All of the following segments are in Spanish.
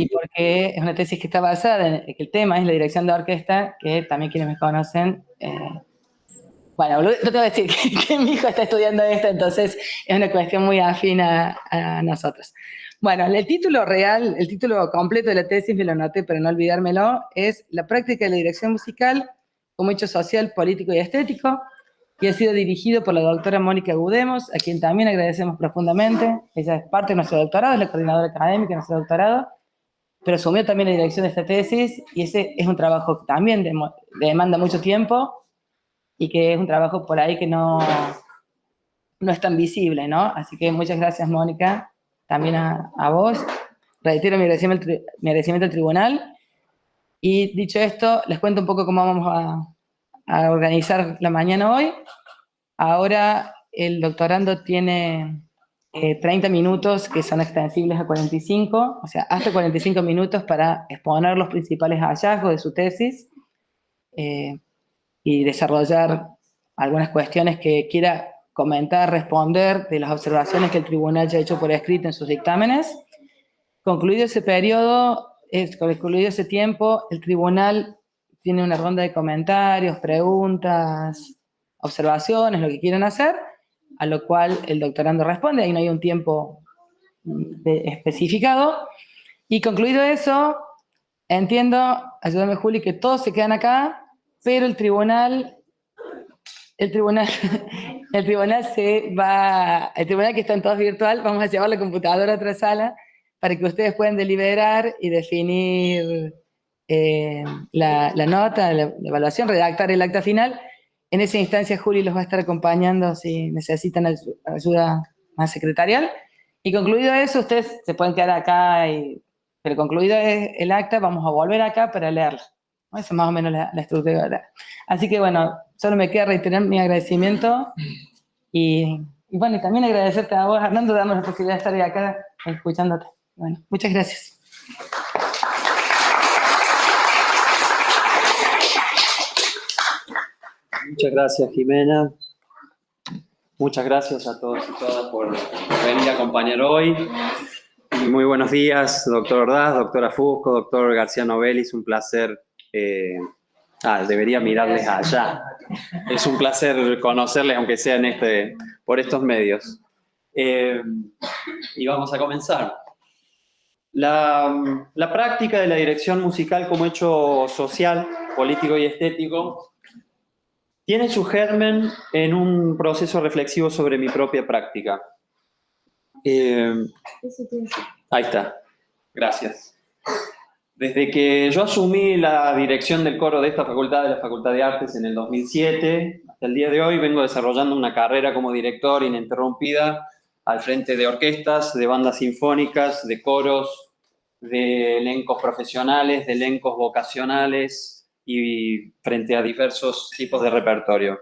y porque es una tesis que está basada en que el tema es la dirección de orquesta, que también quienes me conocen, bueno, no te voy a decir que mi hijo está estudiando esto, entonces es una cuestión muy afín a nosotros. Bueno, el título real, el título completo de la tesis, me lo anoté para no olvidármelo, es La práctica de la dirección musical como hecho social, político y estético, que ha sido dirigido por la doctora Mónica Gudemos, a quien también agradecemos profundamente. Ella es parte de nuestro doctorado, es la coordinadora académica de nuestro doctorado, pero asumió también la dirección de esta tesis, y ese es un trabajo que también demanda mucho tiempo, y que es un trabajo por ahí que no es tan visible, ¿no? Así que muchas gracias, Mónica, también a vos. Reitero mi agradecimiento al tribunal. Y dicho esto, les cuento un poco cómo vamos a organizar la mañana hoy. Ahora el doctorando tiene 30 minutos que son extensibles a 45, o sea, hasta 45 minutos para exponer los principales hallazgos de su tesis y desarrollar algunas cuestiones que quiera comentar, responder de las observaciones que el tribunal ya ha hecho por escrito en sus dictámenes. Concluido ese periodo, concluido ese tiempo, el tribunal tiene una ronda de comentarios, preguntas, observaciones, lo que quieran hacer, a lo cual el doctorando responde, ahí no hay un tiempo especificado. Y concluido eso, entiendo, ayúdame Juli, que todos se quedan acá, pero el tribunal que están todos virtual, vamos a llevar la computadora a otra sala para que ustedes puedan deliberar y definir la nota, la evaluación, redactar el acta final. En esa instancia Juli los va a estar acompañando si necesitan ayuda más secretarial. Y concluido eso, ustedes se pueden quedar acá, pero concluido el acta, vamos a volver acá para leerla. Esa es más o menos la estructura. Así que bueno, solo me queda reiterar mi agradecimiento y bueno, y también agradecerte a vos, Hernando, darnos la posibilidad de estar hoy acá escuchándote. Bueno, muchas gracias. Muchas gracias, Jimena. Muchas gracias a todos y todas por venir a acompañar hoy. Y muy buenos días, doctor Ordaz, doctora Fusco, doctor García Novellis, un placer. Debería mirarles allá. Es un placer conocerles, aunque sea por estos medios. Y vamos a comenzar. La práctica de la dirección musical como hecho social, político y estético tiene su germen en un proceso reflexivo sobre mi propia práctica. Ahí está. Gracias. Desde que yo asumí la dirección del coro de esta facultad, de la Facultad de Artes, en el 2007, hasta el día de hoy vengo desarrollando una carrera como director ininterrumpida al frente de orquestas, de bandas sinfónicas, de coros, de elencos profesionales, de elencos vocacionales y frente a diversos tipos de repertorio.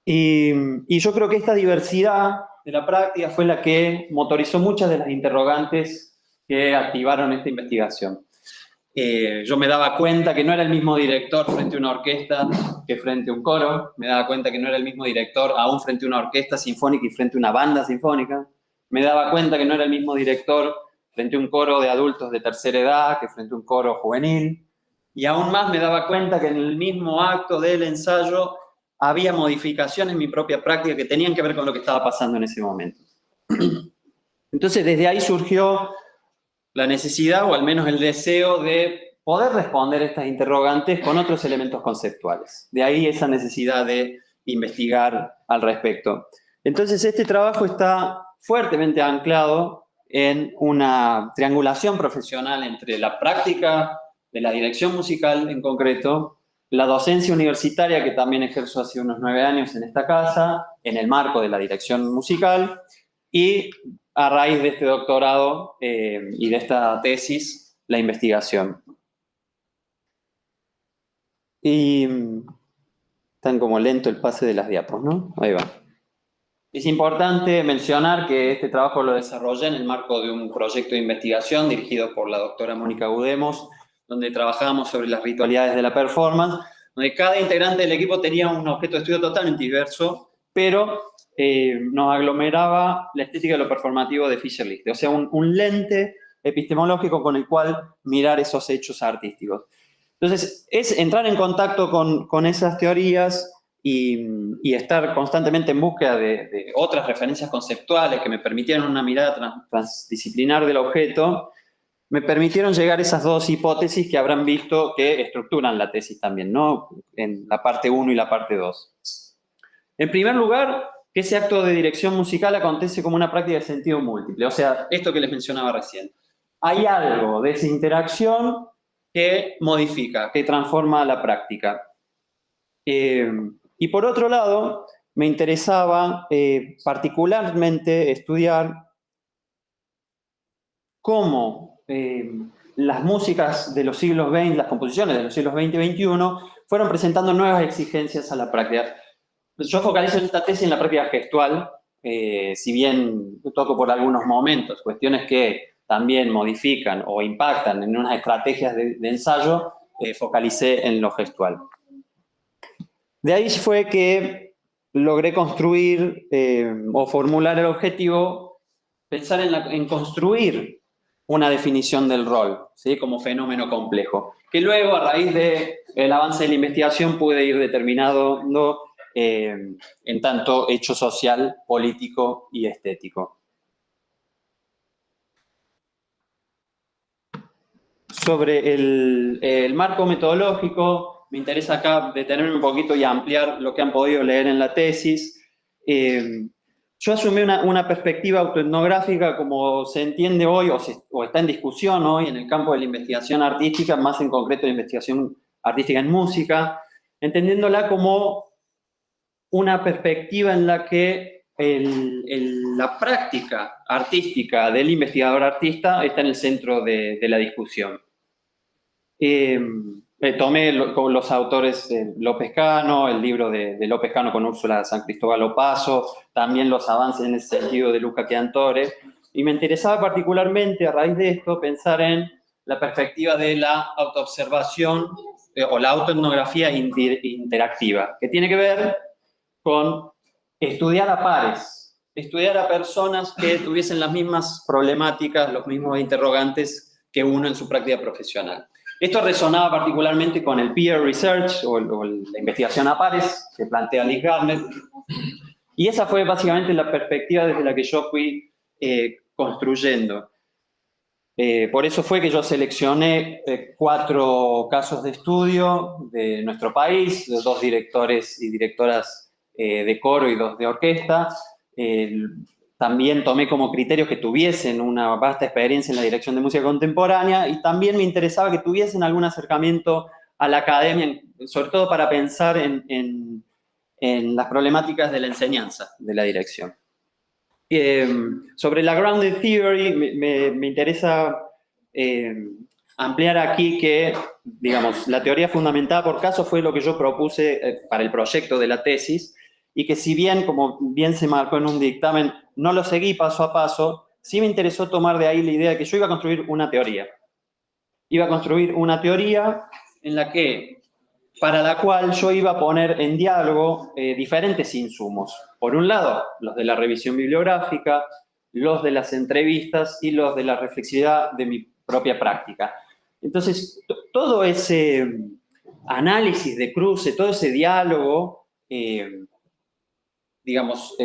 Y yo creo que esta diversidad de la práctica fue la que motorizó muchas de las interrogantes que activaron esta investigación. Yo me daba cuenta que no era el mismo director frente a una orquesta que frente a un coro. Me daba cuenta que no era el mismo director aún frente a una orquesta sinfónica y frente a una banda sinfónica. Me daba cuenta que no era el mismo director frente a un coro de adultos de tercera edad que frente a un coro juvenil. Y aún más me daba cuenta que en el mismo acto del ensayo había modificaciones en mi propia práctica que tenían que ver con lo que estaba pasando en ese momento. Entonces, desde ahí surgió la necesidad, o al menos el deseo, de poder responder estas interrogantes con otros elementos conceptuales. De ahí esa necesidad de investigar al respecto. Entonces, este trabajo está fuertemente anclado en una triangulación profesional entre la práctica de la dirección musical en concreto, la docencia universitaria que también ejerzo hace unos 9 años en esta casa, en el marco de la dirección musical, y a raíz de este doctorado y de esta tesis, la investigación. Y tan como lento el pase de las diapos, ¿no? Ahí va. Es importante mencionar que este trabajo lo desarrollé en el marco de un proyecto de investigación dirigido por la doctora Mónica Gudemos, donde trabajábamos sobre las ritualidades de la performance, donde cada integrante del equipo tenía un objeto de estudio totalmente diverso, pero nos aglomeraba la estética de lo performativo de Fischer-Lichte, o sea, un lente epistemológico con el cual mirar esos hechos artísticos. Entonces, es entrar en contacto con esas teorías y estar constantemente en búsqueda de otras referencias conceptuales que me permitieran una mirada transdisciplinar del objeto, me permitieron llegar a esas dos hipótesis que habrán visto que estructuran la tesis también, ¿no? En la parte 1 y la parte 2. En primer lugar, que ese acto de dirección musical acontece como una práctica de sentido múltiple, o sea, esto que les mencionaba recién. Hay algo de esa interacción que modifica, que transforma la práctica. Y por otro lado, me interesaba particularmente estudiar cómo las músicas de los siglos XX, las composiciones de los siglos XX y XXI, fueron presentando nuevas exigencias a la práctica. Yo focalizo en esta tesis en la práctica gestual, si bien toco por algunos momentos cuestiones que también modifican o impactan en unas estrategias de ensayo, focalicé en lo gestual. De ahí fue que logré construir o formular el objetivo, pensar en construir una definición del rol, ¿sí? Como fenómeno complejo, que luego a raíz del avance de la investigación pude ir determinando en tanto hecho social, político y estético. Sobre el marco metodológico, me interesa acá detenerme un poquito y ampliar lo que han podido leer en la tesis. Yo asumí una perspectiva autoetnográfica como se entiende hoy o está en discusión hoy en el campo de la investigación artística, más en concreto la investigación artística en música, entendiéndola como una perspectiva en la que la práctica artística del investigador artista está en el centro de la discusión. Tomé con los autores López Cano, el libro de López Cano con Úrsula San Cristóbal Opaso, también los avances en ese sentido de Luca Chiantore, y me interesaba particularmente a raíz de esto pensar en la perspectiva de la autoobservación o la autoetnografía interactiva, que tiene que ver con estudiar a pares, estudiar a personas que tuviesen las mismas problemáticas, los mismos interrogantes que uno en su práctica profesional. Esto resonaba particularmente con el peer research o la investigación a pares que plantea Liz Garnett. Y esa fue básicamente la perspectiva desde la que yo fui construyendo. Por eso fue que yo seleccioné 4 casos de estudio de nuestro país, de 2 directores y directoras de coro y 2 de orquesta. También tomé como criterio que tuviesen una vasta experiencia en la dirección de música contemporánea y también me interesaba que tuviesen algún acercamiento a la academia, sobre todo para pensar en las problemáticas de la enseñanza de la dirección. Sobre la Grounded Theory me interesa ampliar aquí que, digamos, la teoría fundamentada por casos fue lo que yo propuse para el proyecto de la tesis, y que si bien, como bien se marcó en un dictamen, no lo seguí paso a paso, sí me interesó tomar de ahí la idea de que yo iba a construir una teoría. Iba a construir una teoría en la que, para la cual yo iba a poner en diálogo diferentes insumos. Por un lado, los de la revisión bibliográfica, los de las entrevistas y los de la reflexividad de mi propia práctica. Entonces, todo ese análisis de cruce, todo ese diálogo, digamos,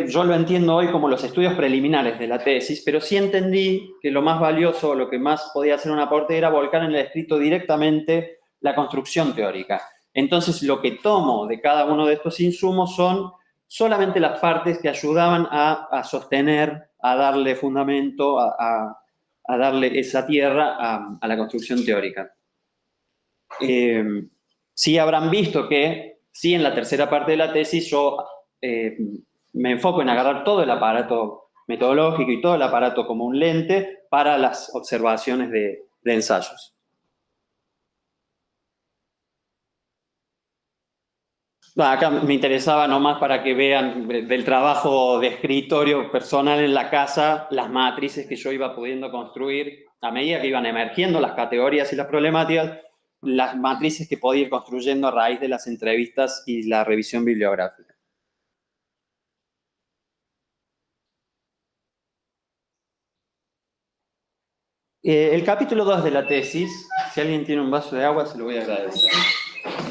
yo lo entiendo hoy como los estudios preliminares de la tesis, pero sí entendí que lo más valioso, lo que más podía hacer un aporte era volcar en el escrito directamente la construcción teórica. Entonces, lo que tomo de cada uno de estos insumos son solamente las partes que ayudaban a sostener, a darle fundamento, a darle esa tierra a la construcción teórica. Sí habrán visto que, sí, en la tercera parte de la tesis yo me enfoco en agarrar todo el aparato metodológico y todo el aparato como un lente para las observaciones de ensayos. Acá me interesaba nomás para que vean del trabajo de escritorio personal en la casa, las matrices que yo iba pudiendo construir a medida que iban emergiendo las categorías y las problemáticas, las matrices que podía ir construyendo a raíz de las entrevistas y la revisión bibliográfica. El capítulo 2 de la tesis, si alguien tiene un vaso de agua, se lo voy a agradecer.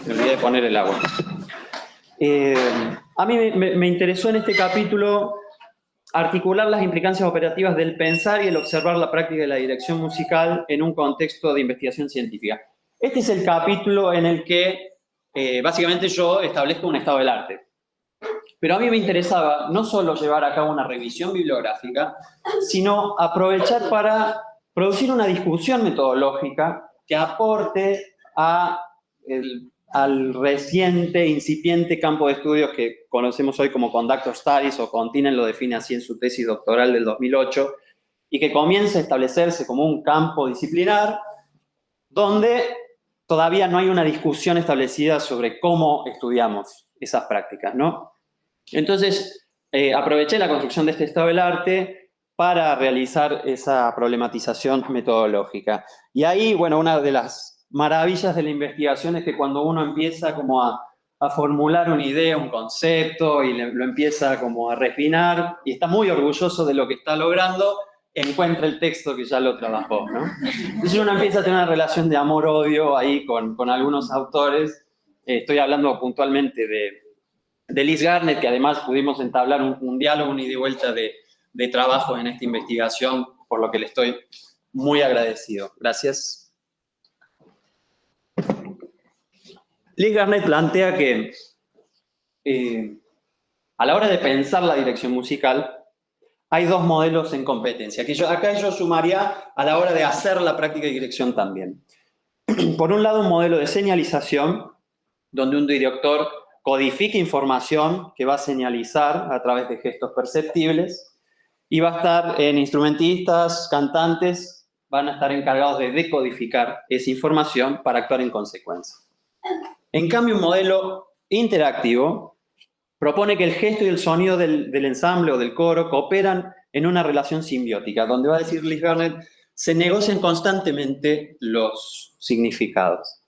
Me olvidé de poner el agua. A mí me interesó en este capítulo articular las implicancias operativas del pensar y el observar la práctica de la dirección musical en un contexto de investigación científica. Este es el capítulo en el que básicamente yo establezco un estado del arte. Pero a mí me interesaba no solo llevar a cabo una revisión bibliográfica, sino aprovechar para producir una discusión metodológica que aporte al reciente, incipiente campo de estudios que conocemos hoy como Conductor Studies, o Continen lo define así en su tesis doctoral del 2008, y que comienza a establecerse como un campo disciplinar donde todavía no hay una discusión establecida sobre cómo estudiamos esas prácticas, ¿no? Entonces, aproveché la construcción de este estado del arte para realizar esa problematización metodológica. Y ahí, bueno, una de las maravillas de la investigación es que cuando uno empieza como a formular una idea, un concepto, y lo empieza como a refinar, y está muy orgulloso de lo que está logrando, encuentra el texto que ya lo trabajó, ¿no? Entonces uno empieza a tener una relación de amor-odio ahí con algunos autores. Estoy hablando puntualmente de Liz Garnett, que además pudimos entablar un diálogo, un ida y vuelta de trabajo en esta investigación, por lo que le estoy muy agradecido. Gracias. Liz Garnett plantea que a la hora de pensar la dirección musical, hay dos modelos en competencia, que acá yo sumaría a la hora de hacer la práctica de dirección también. Por un lado, un modelo de señalización, donde un director codifica información que va a señalizar a través de gestos perceptibles, y va a estar en instrumentistas, cantantes, van a estar encargados de decodificar esa información para actuar en consecuencia. En cambio, un modelo interactivo propone que el gesto y el sonido del ensamble o del coro cooperan en una relación simbiótica, donde va a decir Liz Garnett, se negocian constantemente los significados.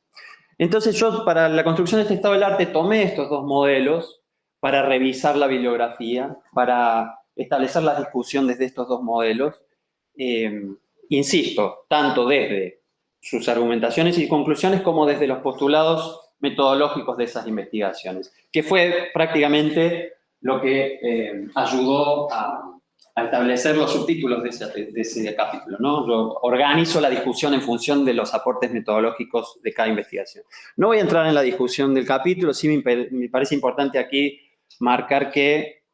Entonces yo, para la construcción de este estado del arte, tomé estos dos modelos para revisar la bibliografía, para establecer la discusión desde estos dos modelos. Insisto, tanto desde sus argumentaciones y conclusiones como desde los postulados metodológicos de esas investigaciones, que fue prácticamente lo que ayudó a establecer los subtítulos de ese capítulo, ¿no? Yo organizo la discusión en función de los aportes metodológicos de cada investigación. No voy a entrar en la discusión del capítulo, sí me parece importante aquí marcar que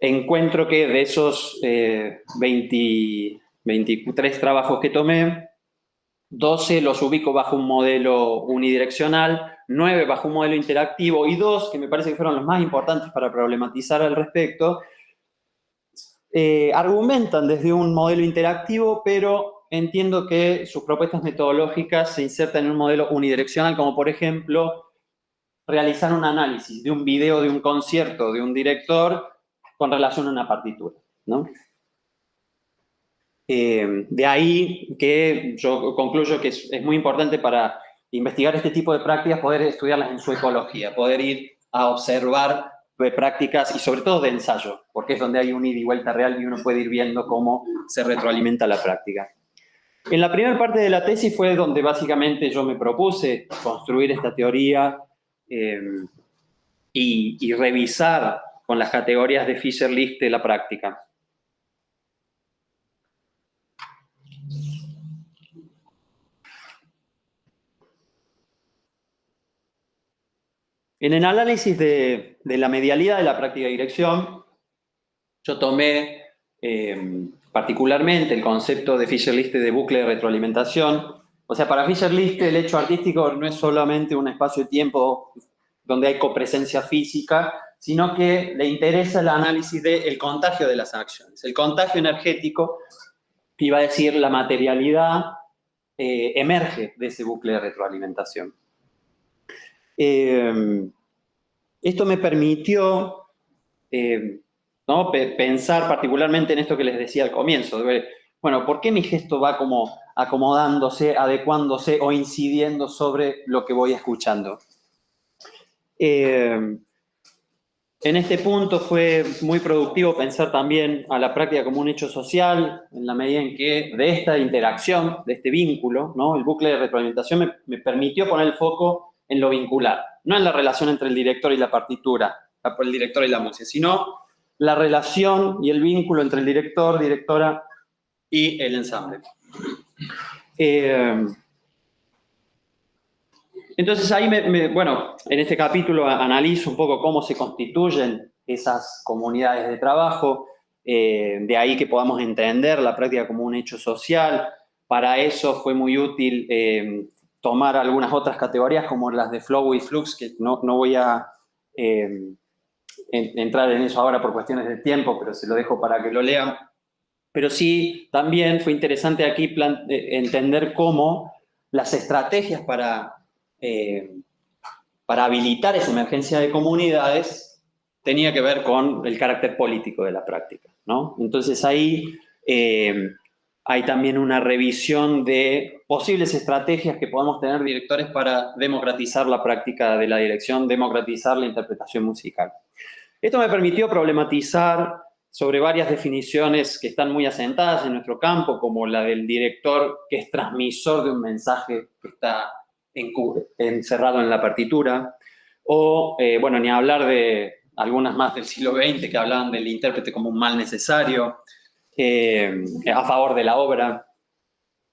encuentro que de esos 23 trabajos que tomé, 12 los ubico bajo un modelo unidireccional, 9 bajo un modelo interactivo y 2, que me parece que fueron los más importantes para problematizar al respecto, argumentan desde un modelo interactivo, pero entiendo que sus propuestas metodológicas se insertan en un modelo unidireccional, como por ejemplo realizar un análisis de un video de un concierto de un director con relación a una partitura, ¿no? De ahí que yo concluyo que es muy importante para investigar este tipo de prácticas poder estudiarlas en su ecología, poder ir a observar prácticas y sobre todo de ensayo, porque es donde hay un ida y vuelta real y uno puede ir viendo cómo se retroalimenta la práctica. En la primera parte de la tesis fue donde básicamente yo me propuse construir esta teoría y revisar con las categorías de Fisher-Lichte la práctica. En el análisis de la medialidad de la práctica de dirección, yo tomé particularmente el concepto de Fisher-Lichte de bucle de retroalimentación. O sea, para Fisher-Lichte el hecho artístico no es solamente un espacio de tiempo donde hay copresencia física, sino que le interesa el análisis del contagio de las acciones. El contagio energético, que iba a decir la materialidad, emerge de ese bucle de retroalimentación. Esto me permitió ¿no? pensar particularmente en esto que les decía al comienzo. Bueno, ¿por qué mi gesto va como acomodándose, adecuándose o incidiendo sobre lo que voy escuchando? En este punto fue muy productivo pensar también a la práctica como un hecho social, en la medida en que de esta interacción, de este vínculo, ¿no? El bucle de retroalimentación me permitió poner el foco en lo vincular, no en la relación entre el director y la partitura, el director y la música, sino la relación y el vínculo entre el director, directora y el ensamble. Entonces ahí, bueno, en este capítulo analizo un poco cómo se constituyen esas comunidades de trabajo, de ahí que podamos entender la práctica como un hecho social. Para eso fue muy útil tomar algunas otras categorías como las de flow y flux, que no voy a entrar en eso ahora por cuestiones de tiempo, pero se lo dejo para que lo lean. Pero sí, también fue interesante aquí entender cómo las estrategias para habilitar esa emergencia de comunidades tenía que ver con el carácter político de la práctica, ¿no? Entonces ahí hay también una revisión de posibles estrategias que podemos tener directores para democratizar la práctica de la dirección, democratizar la interpretación musical. Esto me permitió problematizar sobre varias definiciones que están muy asentadas en nuestro campo, como la del director que es transmisor de un mensaje que está encerrado en la partitura, o, bueno, ni hablar de algunas más del siglo XX que hablaban del intérprete como un mal necesario, a favor de la obra,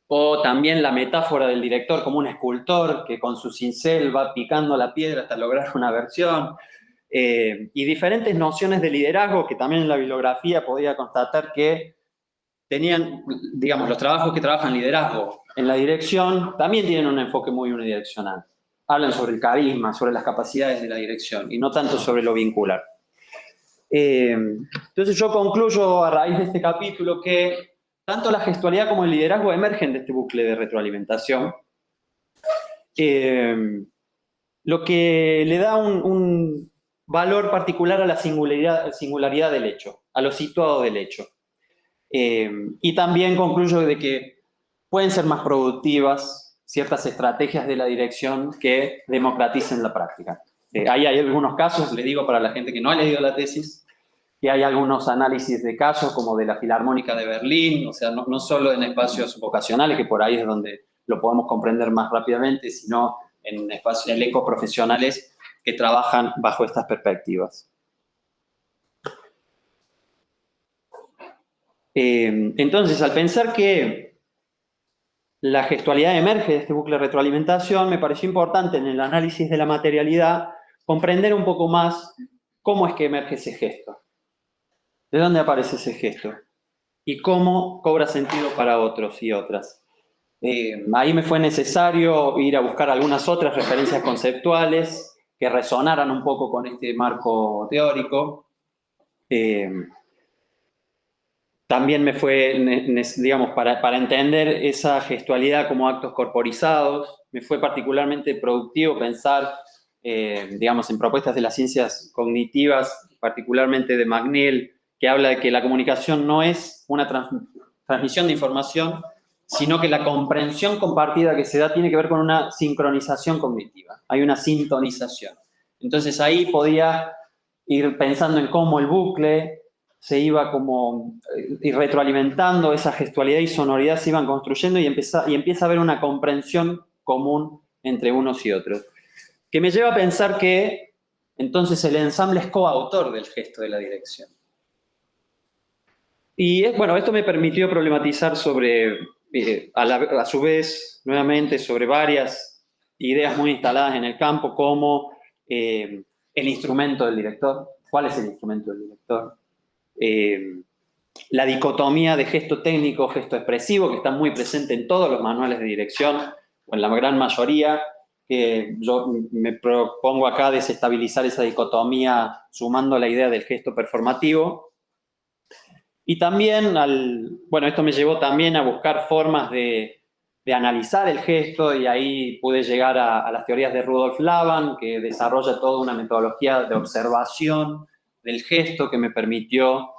o también la metáfora del director como un escultor que con su cincel va picando la piedra hasta lograr una versión, y diferentes nociones de liderazgo que también en la bibliografía podía constatar que tenían, digamos, los trabajos que trabajan liderazgo en la dirección también tienen un enfoque muy unidireccional. Hablan sobre el carisma, sobre las capacidades de la dirección y no tanto sobre lo vincular. Entonces yo concluyo a raíz de este capítulo que tanto la gestualidad como el liderazgo emergen de este bucle de retroalimentación, lo que le da un valor particular a la singularidad del hecho, a lo situado del hecho. Y también concluyo de que pueden ser más productivas ciertas estrategias de la dirección que democraticen la práctica. Ahí hay algunos casos, les digo para la gente que no ha leído la tesis, que hay algunos análisis de casos como de la Filarmónica de Berlín, o sea, no solo en espacios vocacionales, que por ahí es donde lo podemos comprender más rápidamente, sino en espacios elencos profesionales que trabajan bajo estas perspectivas. Entonces, al pensar que la gestualidad emerge de este bucle de retroalimentación, me pareció importante en el análisis de la materialidad comprender un poco más cómo es que emerge ese gesto. ¿De dónde aparece ese gesto? Y cómo cobra sentido para otros y otras. Ahí me fue necesario ir a buscar algunas otras referencias conceptuales que resonaran un poco con este marco teórico. También me fue, digamos, para entender esa gestualidad como actos corporizados, me fue particularmente productivo pensar, digamos, en propuestas de las ciencias cognitivas, particularmente de McNeil, que habla de que la comunicación no es una transmisión de información, sino que la comprensión compartida que se da tiene que ver con una sincronización cognitiva, hay una sintonización. Entonces ahí podía ir pensando en cómo el bucle se iba como y retroalimentando, esa gestualidad y sonoridad se iban construyendo y empieza a haber una comprensión común entre unos y otros. Que me lleva a pensar que entonces el ensamble es coautor del gesto de la dirección. Y bueno, esto me permitió problematizar sobre, a su vez, nuevamente, sobre varias ideas muy instaladas en el campo, como el instrumento del director. ¿Cuál es el instrumento del director? La dicotomía de gesto técnico, gesto expresivo, que está muy presente en todos los manuales de dirección, o en la gran mayoría, que yo me propongo acá desestabilizar esa dicotomía sumando la idea del gesto performativo. Y también, bueno, esto me llevó también a buscar formas de analizar el gesto, y ahí pude llegar a las teorías de Rudolf Laban, que desarrolla toda una metodología de observación del gesto que me permitió,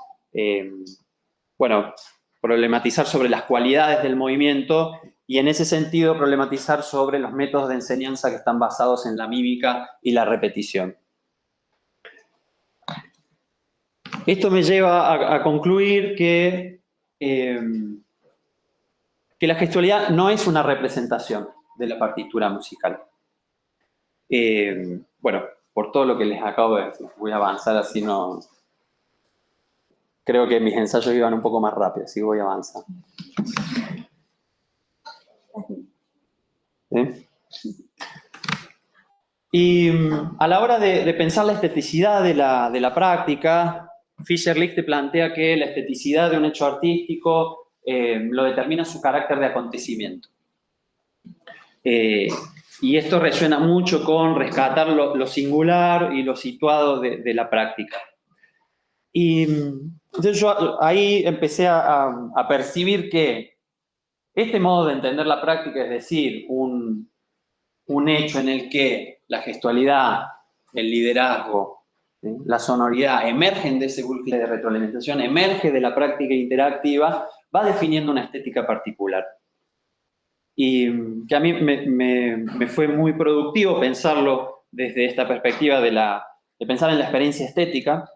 bueno, problematizar sobre las cualidades del movimiento y en ese sentido problematizar sobre los métodos de enseñanza que están basados en la mímica y la repetición. Esto me lleva a concluir que la gestualidad no es una representación de la partitura musical. Bueno, por todo lo que les acabo de decir, voy a avanzar así, no... Creo que mis ensayos iban un poco más rápido, así que voy a avanzar. Y a la hora de pensar la esteticidad de la práctica, Fischer-Lichte plantea que la esteticidad de un hecho artístico lo determina su carácter de acontecimiento. Y esto resuena mucho con rescatar lo singular y lo situado de la práctica. Y entonces yo ahí empecé a percibir que este modo de entender la práctica, es decir, un hecho en el que la gestualidad, el liderazgo, ¿sí?, la sonoridad emergen de ese bucle de retroalimentación, emerge de la práctica interactiva, va definiendo una estética particular. Y que a mí me fue muy productivo pensarlo desde esta perspectiva de pensar en la experiencia estética.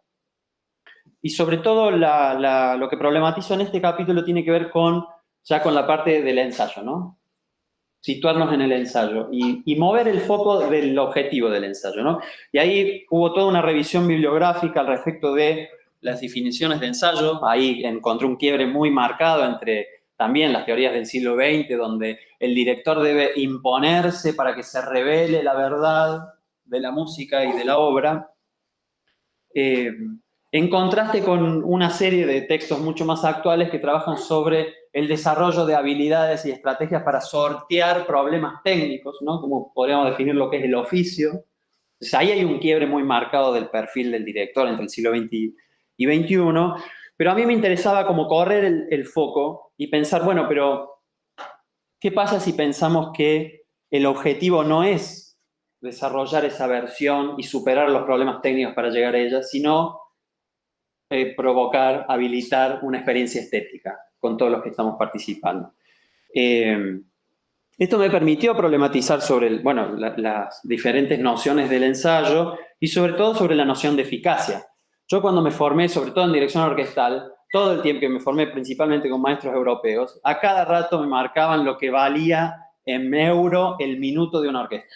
Y sobre todo lo que problematizo en este capítulo tiene que ver ya con la parte del ensayo, ¿no? Situarnos en el ensayo y mover el foco del objetivo del ensayo, ¿no? Y ahí hubo toda una revisión bibliográfica al respecto de las definiciones de ensayo. Ahí encontré un quiebre muy marcado entre también las teorías del siglo XX, donde el director debe imponerse para que se revele la verdad de la música y de la obra, en contraste con una serie de textos mucho más actuales que trabajan sobre el desarrollo de habilidades y estrategias para sortear problemas técnicos, ¿no? Como podríamos definir lo que es el oficio. Entonces, ahí hay un quiebre muy marcado del perfil del director entre el siglo XX y XXI, pero a mí me interesaba como correr el foco y pensar, bueno, pero ¿qué pasa si pensamos que el objetivo no es desarrollar esa versión y superar los problemas técnicos para llegar a ella, sino provocar, habilitar una experiencia estética con todos los que estamos participando? Esto me permitió problematizar sobre las diferentes nociones del ensayo y sobre todo sobre la noción de eficacia. Yo cuando me formé, sobre todo en dirección orquestal, todo el tiempo que me formé principalmente con maestros europeos, a cada rato me marcaban lo que valía en euro el minuto de una orquesta.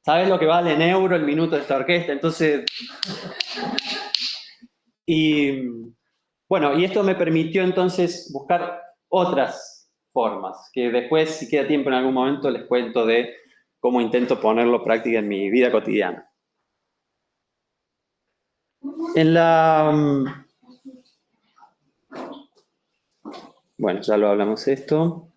¿Sabes lo que vale en euro el minuto de esta orquesta? Entonces... Y esto me permitió entonces buscar otras formas, que después, si queda tiempo en algún momento, les cuento de cómo intento ponerlo en práctica en mi vida cotidiana. Bueno, ya lo hablamos esto.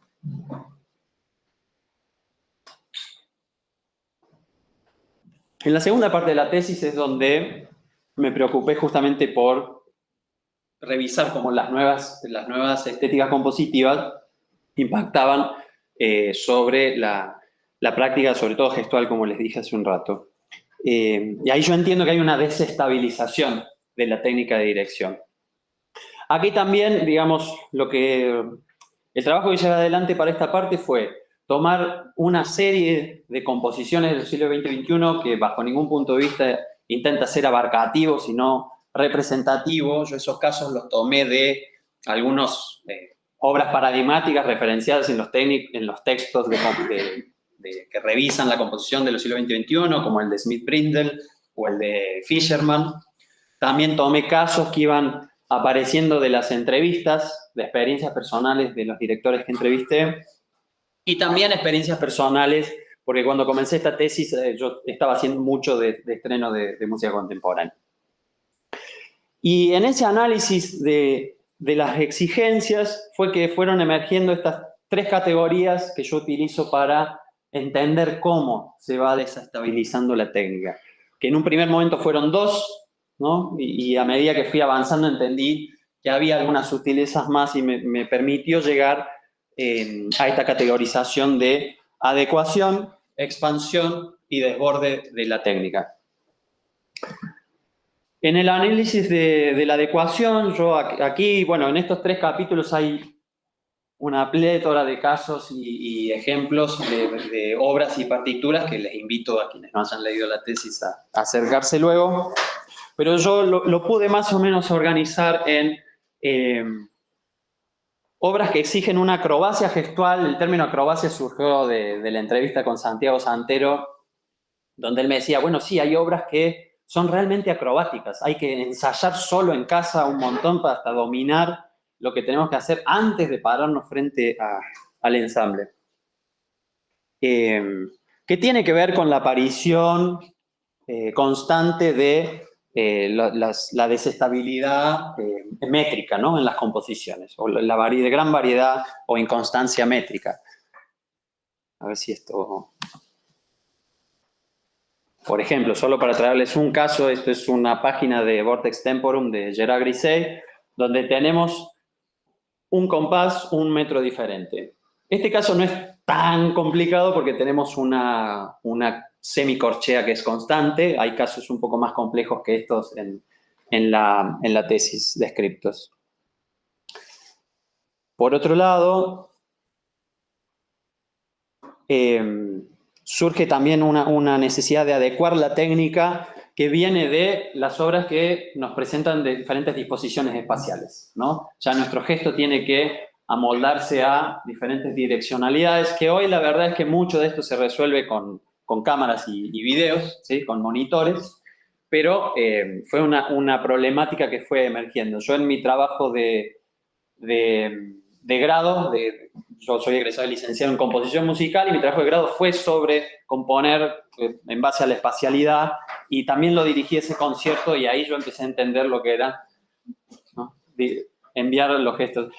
En la segunda parte de la tesis es donde me preocupé justamente por revisar cómo las nuevas estéticas compositivas impactaban sobre la práctica, sobre todo gestual, como les dije hace un rato. Y ahí yo entiendo que hay una desestabilización de la técnica de dirección. Aquí también, digamos, el trabajo que llevé adelante para esta parte fue tomar una serie de composiciones del siglo XX-XXI que bajo ningún punto de vista intenta ser abarcativo, sino representativo. Yo esos casos los tomé de algunas obras paradigmáticas referenciadas en los textos que revisan la composición de los siglos XX-XXI, como el de Smith-Brindle o el de Fischerman. También tomé casos que iban apareciendo de las entrevistas, de experiencias personales de los directores que entrevisté, y también experiencias personales, porque cuando comencé esta tesis yo estaba haciendo mucho de estreno de música contemporánea. Y en ese análisis de las exigencias fue que fueron emergiendo estas tres categorías que yo utilizo para entender cómo se va desestabilizando la técnica. Que en un primer momento fueron dos, ¿no? Y a medida que fui avanzando entendí que había algunas sutilezas más y me permitió llegar a esta categorización de adecuación, expansión y desborde de la técnica. En el análisis de la adecuación, yo aquí, en estos tres capítulos hay una plétora de casos y ejemplos de obras y partituras que les invito a quienes no hayan leído la tesis a acercarse luego. pero yo lo pude más o menos organizar en obras que exigen una acrobacia gestual. El término acrobacia surgió de la entrevista con Santiago Santero, donde él me decía, bueno, sí, hay obras que son realmente acrobáticas, hay que ensayar solo en casa un montón para hasta dominar lo que tenemos que hacer antes de pararnos frente al ensamble. Que tiene que ver con la aparición constante de la desestabilidad métrica, ¿no?, en las composiciones, o de gran variedad o inconstancia métrica. A ver si esto... Por ejemplo, solo para traerles un caso, esto es una página de Vortex Temporum de Gerard Griset, donde tenemos un compás, un metro diferente. Este caso no es tan complicado porque tenemos una semicorchea que es constante. Hay casos un poco más complejos que estos en la tesis de scriptos. Por otro lado, surge también una necesidad de adecuar la técnica que viene de las obras que nos presentan de diferentes disposiciones espaciales, ¿no? Ya nuestro gesto tiene que amoldarse a diferentes direccionalidades, que hoy la verdad es que mucho de esto se resuelve con cámaras y videos, ¿sí?, con monitores, pero fue una problemática que fue emergiendo. Yo en mi trabajo de grado, yo soy egresado de licenciado en composición musical y mi trabajo de grado fue sobre componer en base a la espacialidad, y también lo dirigí ese concierto y ahí yo empecé a entender lo que era, ¿no?, enviar los gestos.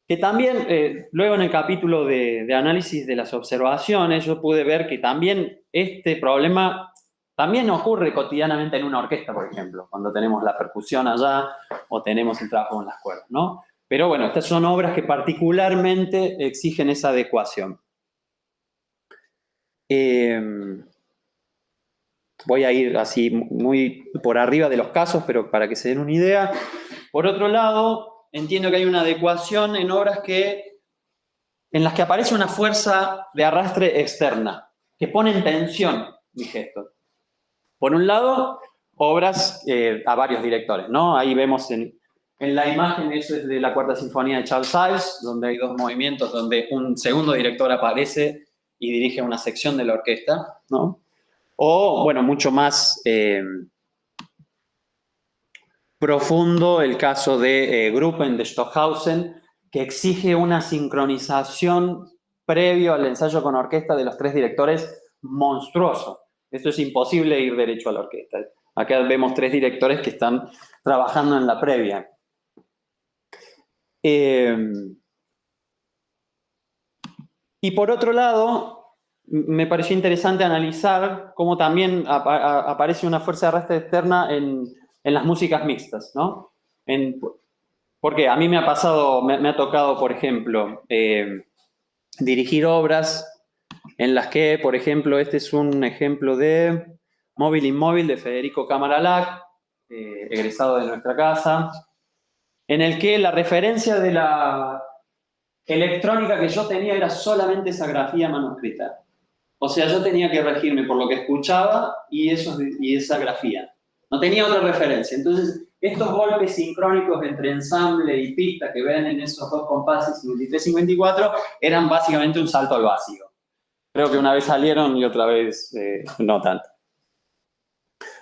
Que también, luego en el capítulo de análisis de las observaciones, yo pude ver que también este problema también ocurre cotidianamente en una orquesta, por ejemplo, cuando tenemos la percusión allá o tenemos el trabajo con las cuerdas, ¿no? Pero bueno, estas son obras que particularmente exigen esa adecuación. Voy a ir así muy por arriba de los casos, pero para que se den una idea. Por otro lado, entiendo que hay una adecuación en obras en las que aparece una fuerza de arrastre externa, que pone en tensión mi gesto. Por un lado, obras a varios directores, ¿no? Ahí vemos en la imagen, eso es de la Cuarta Sinfonía de Charles Ives, donde hay dos movimientos donde un segundo director aparece y dirige una sección de la orquesta, ¿no? O, bueno, mucho más profundo el caso de Gruppen de Stockhausen, que exige una sincronización previo al ensayo con orquesta de los tres directores monstruoso. Esto es imposible ir derecho a la orquesta. Acá vemos tres directores que están trabajando en la previa. Y por otro lado, me pareció interesante analizar cómo también aparece una fuerza de arrastre externa en las músicas mixtas, ¿no? Porque a mí me ha tocado, por ejemplo, dirigir obras en las que, por ejemplo, este es un ejemplo de Móvil Inmóvil de Federico Camaralac, egresado de nuestra casa, en el que la referencia de la electrónica que yo tenía era solamente esa grafía manuscrita. O sea, yo tenía que regirme por lo que escuchaba y esa grafía. No tenía otra referencia. Entonces, estos golpes sincrónicos entre ensamble y pista que ven en esos dos compases 53-54 eran básicamente un salto al vacío. Creo que una vez salieron y otra vez no tanto.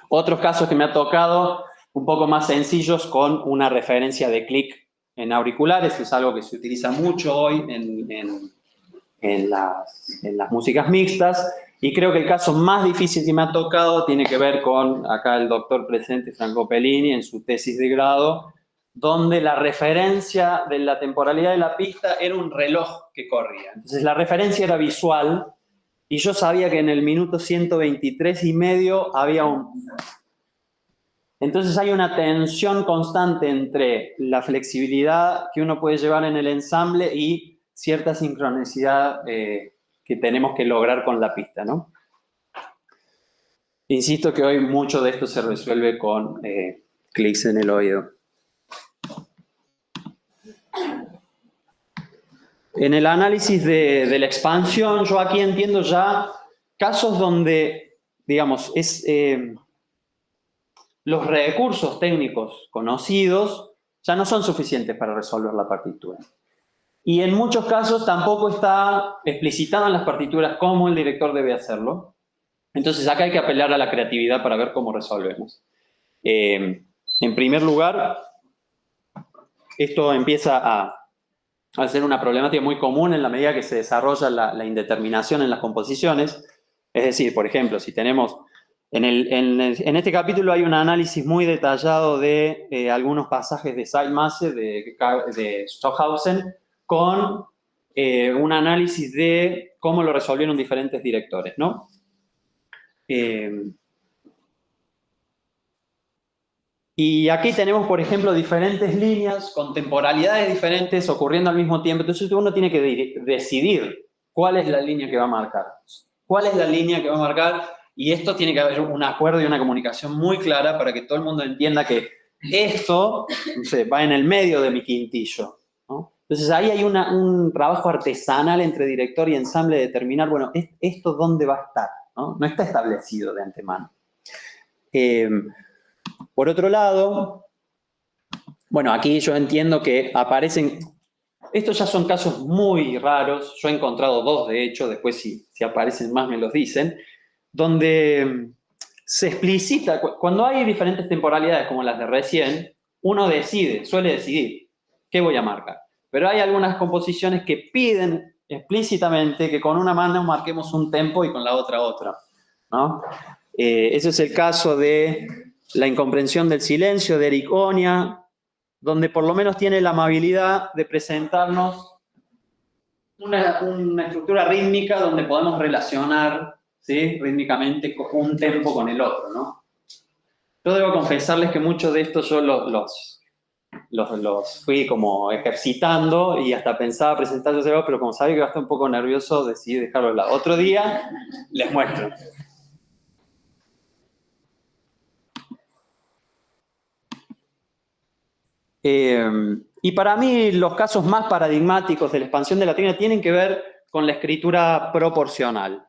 Otros casos que me ha tocado, un poco más sencillos, con una referencia de clic en auriculares, es algo que se utiliza mucho hoy en las músicas mixtas, y creo que el caso más difícil que me ha tocado tiene que ver con, acá el doctor presente, Franco Pellini, en su tesis de grado, donde la referencia de la temporalidad de la pista era un reloj que corría. Entonces la referencia era visual, y yo sabía que en el minuto 123,5 había Entonces hay una tensión constante entre la flexibilidad que uno puede llevar en el ensamble y cierta sincronicidad que tenemos que lograr con la pista, ¿no? Insisto que hoy mucho de esto se resuelve con clics en el oído. En el análisis de la expansión, yo aquí entiendo ya casos donde, digamos, los recursos técnicos conocidos ya no son suficientes para resolver la partitura. Y en muchos casos tampoco está explicitado en las partituras cómo el director debe hacerlo. Entonces acá hay que apelar a la creatividad para ver cómo resolvemos. En primer lugar, esto empieza a ser una problemática muy común en la medida que se desarrolla la indeterminación en las composiciones. Es decir, por ejemplo, si tenemos... En este capítulo hay un análisis muy detallado de algunos pasajes de Salmasse, de Stockhausen, con un análisis de cómo lo resolvieron diferentes directores, ¿no? Y aquí tenemos, por ejemplo, diferentes líneas con temporalidades diferentes ocurriendo al mismo tiempo. Entonces uno tiene que decidir cuál es la línea que va a marcar. ¿Cuál es la línea que va a marcar? Y esto tiene que haber un acuerdo y una comunicación muy clara para que todo el mundo entienda que esto, no sé, va en el medio de mi quintillo, ¿no? Entonces ahí hay un trabajo artesanal entre director y ensamble de determinar, bueno, esto dónde va a estar, ¿no? No está establecido de antemano. Por otro lado, bueno, aquí yo entiendo que aparecen, estos ya son casos muy raros, yo he encontrado dos de hecho, después si aparecen más me los dicen, donde se explicita, cuando hay diferentes temporalidades como las de recién, uno suele decidir qué voy a marcar. Pero hay algunas composiciones que piden explícitamente que con una mano marquemos un tempo y con la otra, ¿no? Ese es el caso de La incomprensión del silencio de Eric Onia, donde por lo menos tiene la amabilidad de presentarnos una estructura rítmica donde podemos relacionar, ¿sí?, rítmicamente un tempo con el otro, ¿no? Yo debo confesarles que muchos de estos yo los fui como ejercitando y hasta pensaba presentarlos, pero como sabía que iba a estar un poco nervioso, decidí dejarlo al lado. Otro día les muestro. Y para mí los casos más paradigmáticos de la expansión de la técnica tienen que ver con la escritura proporcional.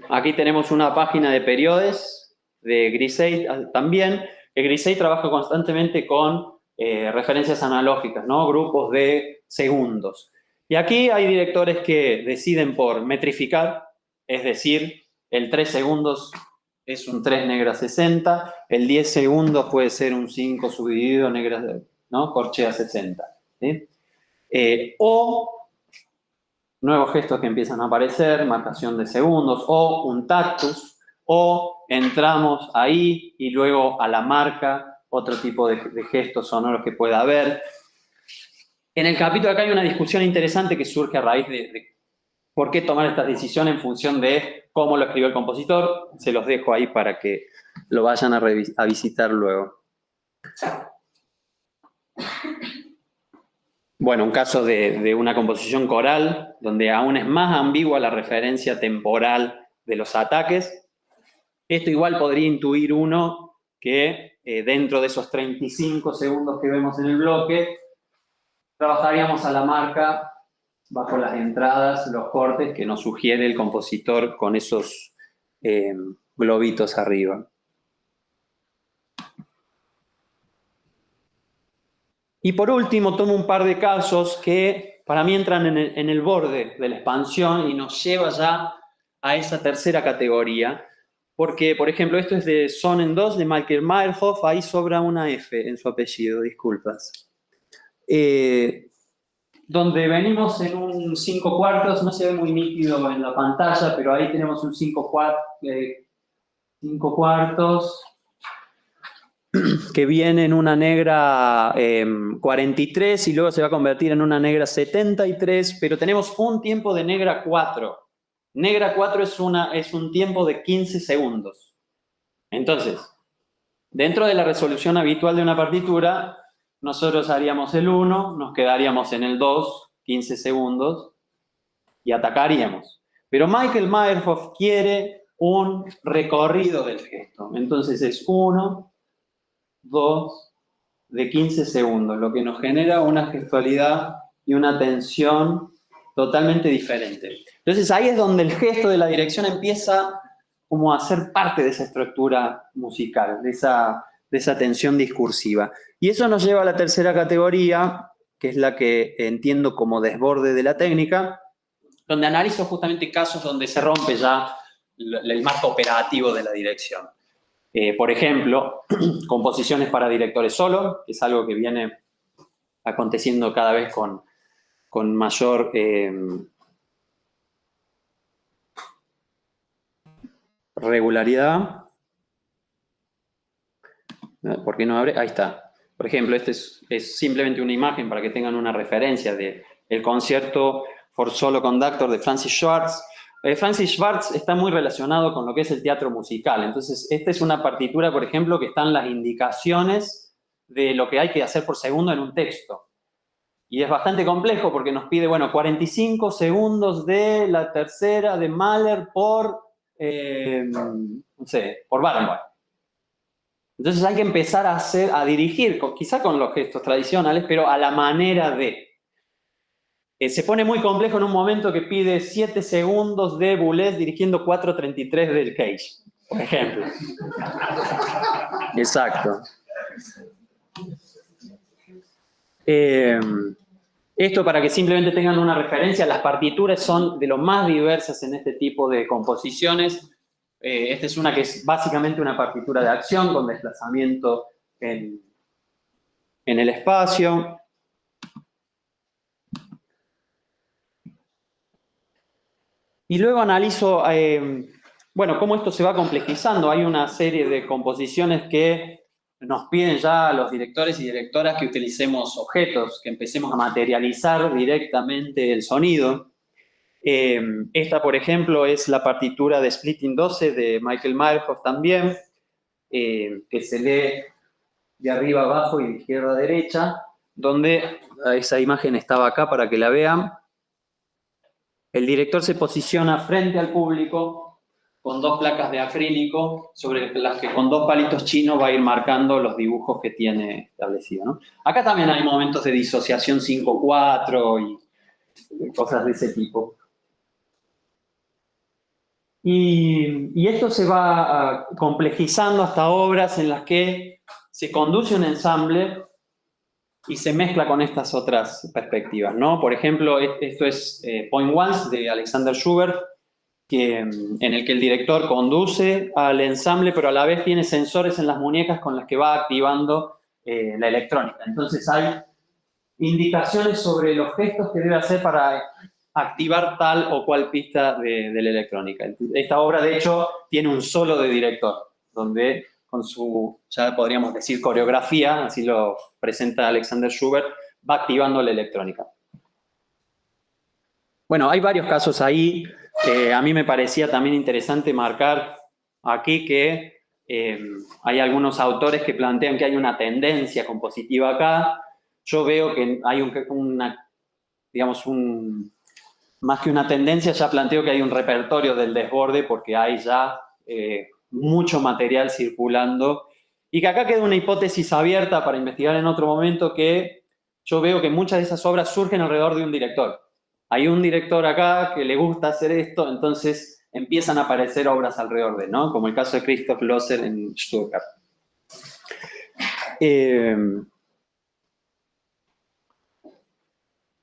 Aquí tenemos una página de periodes de Grisey también, que Grisey trabaja constantemente con referencias analógicas, ¿no? Grupos de segundos. Y aquí hay directores que deciden por metrificar, es decir, el 3 segundos es un 3 negra 60, el 10 segundos puede ser un 5 subdividido negra, ¿no?, corchea 60. ¿Sí? O nuevos gestos que empiezan a aparecer, marcación de segundos, o un tactus, o entramos ahí y luego a la marca, otro tipo de gestos sonoros que pueda haber. En el capítulo acá hay una discusión interesante que surge a raíz de por qué tomar esta decisión en función de cómo lo escribió el compositor. Se los dejo ahí para que lo vayan a visitar luego. Bueno, un caso de una composición coral, donde aún es más ambigua la referencia temporal de los ataques. Esto igual podría intuir uno que dentro de esos 35 segundos que vemos en el bloque, trabajaríamos a la marca bajo las entradas, los cortes que nos sugiere el compositor con esos globitos arriba. Y por último, tomo un par de casos que para mí entran en el borde de la expansión y nos lleva ya a esa tercera categoría. Porque, por ejemplo, esto es de Sonnen 2 de Michael Meyerhoff, ahí sobra una F en su apellido, disculpas. Donde venimos en un 5/4, no se ve muy nítido en la pantalla, pero ahí tenemos un 5/4 que viene en una negra 43 y luego se va a convertir en una negra 73, pero tenemos un tiempo de negra 4. Negra 4 es un tiempo de 15 segundos. Entonces, dentro de la resolución habitual de una partitura, nosotros haríamos el 1, nos quedaríamos en el 2, 15 segundos, y atacaríamos. Pero Michael Meyerhoff quiere un recorrido del gesto. Entonces es 1, 2, de 15 segundos, lo que nos genera una gestualidad y una tensión totalmente diferente. Entonces ahí es donde el gesto de la dirección empieza como a ser parte de esa estructura musical, de esa tensión discursiva. Y eso nos lleva a la tercera categoría, que es la que entiendo como desborde de la técnica, donde analizo justamente casos donde se rompe ya el marco operativo de la dirección. Por ejemplo, composiciones para directores solo, que es algo que viene aconteciendo cada vez con mayor regularidad. ¿Por qué no abre? Ahí está. Por ejemplo, este es simplemente una imagen para que tengan una referencia del concierto for solo conductor de Francis Schwartz. Francis Schwartz está muy relacionado con lo que es el teatro musical. Entonces, esta es una partitura, por ejemplo, que están las indicaciones de lo que hay que hacer por segundo en un texto. Y es bastante complejo porque nos pide, bueno, 45 segundos de la tercera de Mahler por, no sé, por Barenboim. Entonces hay que empezar a dirigir, quizá con los gestos tradicionales, pero a la manera de. Se pone muy complejo en un momento que pide 7 segundos de Boulez dirigiendo 4:33 del Cage, por ejemplo. Exacto. Esto para que simplemente tengan una referencia, las partituras son de lo más diversas en este tipo de composiciones. Esta es una que es básicamente una partitura de acción con desplazamiento en el espacio. Y luego analizo, bueno, cómo esto se va complejizando. Hay una serie de composiciones que nos piden ya a los directores y directoras que utilicemos objetos, que empecemos a materializar directamente el sonido. Esta, por ejemplo, es la partitura de Splitting 12 de Michael Meyerhoff también, que se lee de arriba abajo y de izquierda a derecha, donde esa imagen estaba acá para que la vean. El director se posiciona frente al público con 2 placas de acrílico sobre las que con 2 palitos chinos va a ir marcando los dibujos que tiene establecido, ¿no? Acá también hay momentos de disociación 5/4 y cosas de ese tipo. Y esto se va complejizando hasta obras en las que se conduce un ensamble y se mezcla con estas otras perspectivas, ¿no? Por ejemplo, esto es Point Once de Alexander Schubert, en el que el director conduce al ensamble, pero a la vez tiene sensores en las muñecas con las que va activando la electrónica. Entonces hay indicaciones sobre los gestos que debe hacer para activar tal o cual pista de la electrónica. Esta obra, de hecho, tiene un solo de director, donde con su, ya podríamos decir, coreografía, así lo presenta Alexander Schubert, va activando la electrónica. Bueno, hay varios casos ahí. A mí me parecía también interesante marcar aquí que hay algunos autores que plantean que hay una tendencia compositiva acá. Yo veo que hay más que una tendencia, ya planteo que hay un repertorio del desborde porque hay ya mucho material circulando y que acá queda una hipótesis abierta para investigar en otro momento, que yo veo que muchas de esas obras surgen alrededor de un director. Hay un director acá que le gusta hacer esto, entonces empiezan a aparecer obras alrededor de, ¿no? Como el caso de Christoph Loser en Stuttgart.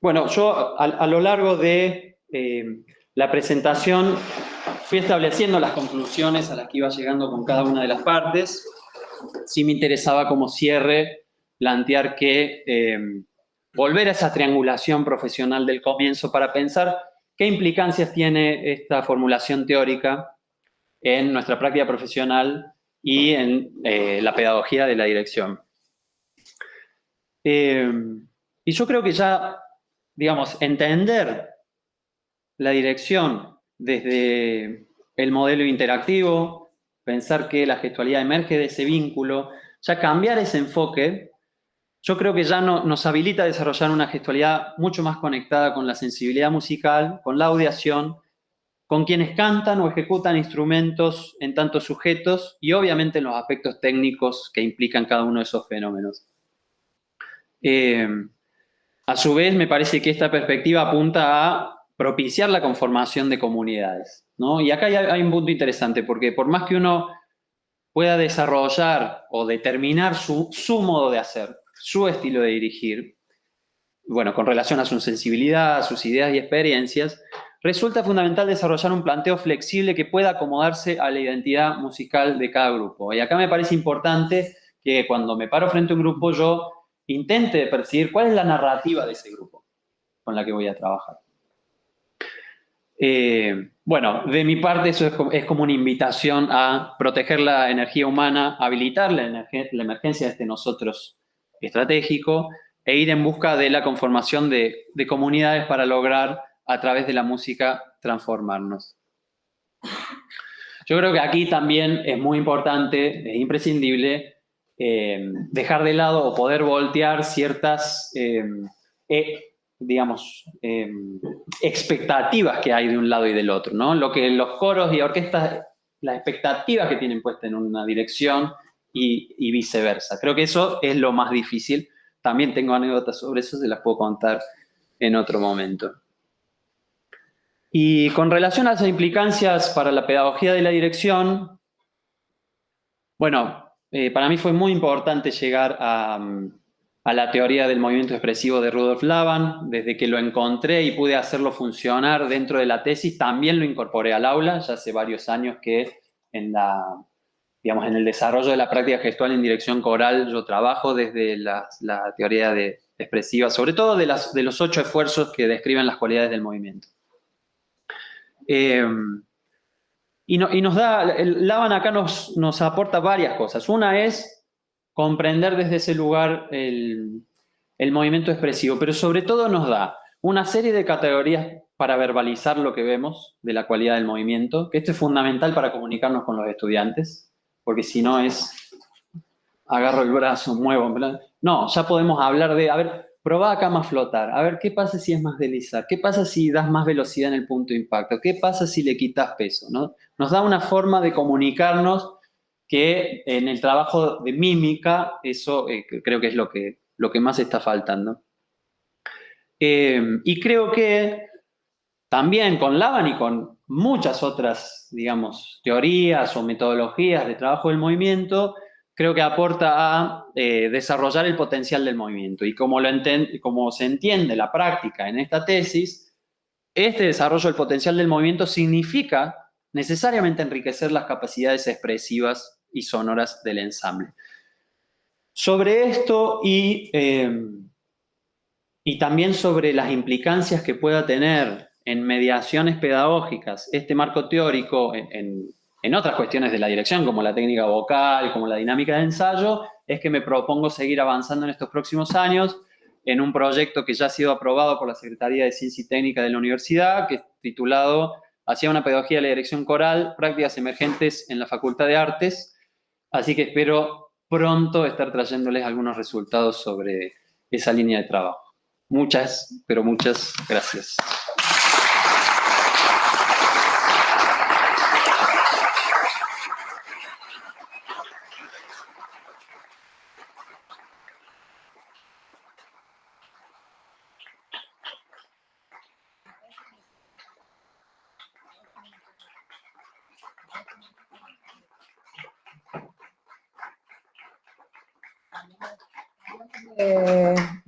Bueno, yo a lo largo de la presentación fui estableciendo las conclusiones a las que iba llegando con cada una de las partes. Sí me interesaba como cierre plantear que volver a esa triangulación profesional del comienzo para pensar qué implicancias tiene esta formulación teórica en nuestra práctica profesional y en la pedagogía de la dirección. Y yo creo que ya, digamos, entender la dirección desde el modelo interactivo, pensar que la gestualidad emerge de ese vínculo, ya cambiar ese enfoque, yo creo que ya nos habilita a desarrollar una gestualidad mucho más conectada con la sensibilidad musical, con la audiación, con quienes cantan o ejecutan instrumentos en tantos sujetos y obviamente en los aspectos técnicos que implican cada uno de esos fenómenos. A su vez, me parece que esta perspectiva apunta a propiciar la conformación de comunidades, ¿no? Y acá hay un punto interesante, porque por más que uno pueda desarrollar o determinar su modo de hacer, su estilo de dirigir, bueno, con relación a su sensibilidad, a sus ideas y experiencias, resulta fundamental desarrollar un planteo flexible que pueda acomodarse a la identidad musical de cada grupo. Y acá me parece importante que cuando me paro frente a un grupo yo intente percibir cuál es la narrativa de ese grupo con la que voy a trabajar. Bueno, de mi parte eso es como una invitación a proteger la energía humana, habilitar la emergencia de este nosotros estratégico e ir en busca de la conformación de comunidades para lograr a través de la música transformarnos. Yo creo que aquí también es muy importante, es imprescindible dejar de lado o poder voltear ciertas expectativas que hay de un lado y del otro, ¿no? Lo que los coros y orquestas, las expectativas que tienen puestas en una dirección y viceversa. Creo que eso es lo más difícil. También tengo anécdotas sobre eso, se las puedo contar en otro momento. Y con relación a las implicancias para la pedagogía de la dirección, bueno, para mí fue muy importante llegar a la teoría del movimiento expresivo de Rudolf Laban. Desde que lo encontré y pude hacerlo funcionar dentro de la tesis, también lo incorporé al aula. Ya hace varios años que en el desarrollo de la práctica gestual en dirección coral yo trabajo desde la teoría expresiva, sobre todo de los 8 esfuerzos que describen las cualidades del movimiento. Y nos da, Laban acá nos aporta varias cosas. Una es comprender desde ese lugar el movimiento expresivo, pero sobre todo nos da una serie de categorías para verbalizar lo que vemos de la cualidad del movimiento, que esto es fundamental para comunicarnos con los estudiantes, porque si no es, agarro el brazo, muevo, no, ya podemos hablar de, a ver, probá acá más flotar, a ver, ¿qué pasa si es más deslizar? ¿Qué pasa si das más velocidad en el punto de impacto? ¿Qué pasa si le quitas peso? ¿No? Nos da una forma de comunicarnos que en el trabajo de mímica, eso creo que es lo que más está faltando. Y creo que también con Laban y con muchas otras, digamos, teorías o metodologías de trabajo del movimiento, creo que aporta a desarrollar el potencial del movimiento. Y como se entiende la práctica en esta tesis, este desarrollo del potencial del movimiento significa necesariamente enriquecer las capacidades expresivas y sonoras del ensamble. Sobre esto y también sobre las implicancias que pueda tener en mediaciones pedagógicas este marco teórico en otras cuestiones de la dirección, como la técnica vocal, como la dinámica de ensayo, es que me propongo seguir avanzando en estos próximos años en un proyecto que ya ha sido aprobado por la Secretaría de Ciencia y Técnica de la Universidad, que es titulado Hacia una pedagogía de la dirección coral, prácticas emergentes en la Facultad de Artes. Así que espero pronto estar trayéndoles algunos resultados sobre esa línea de trabajo. Muchas, pero muchas gracias.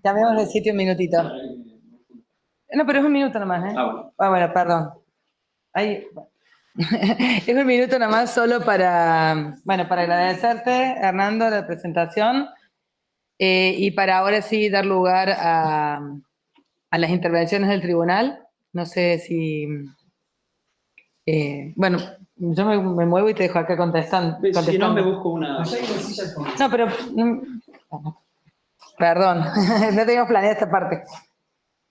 Cambiamos de sitio un minutito. No, pero es un minuto nomás, ¿eh? Bueno, perdón. Ahí, bueno. Es un minuto nomás solo para agradecerte, Hernando, la presentación y para ahora sí dar lugar a las intervenciones del tribunal. No sé si... bueno, yo me muevo y te dejo acá contestando. Si no, me busco una... No, pero... Perdón, no teníamos planeado esta parte.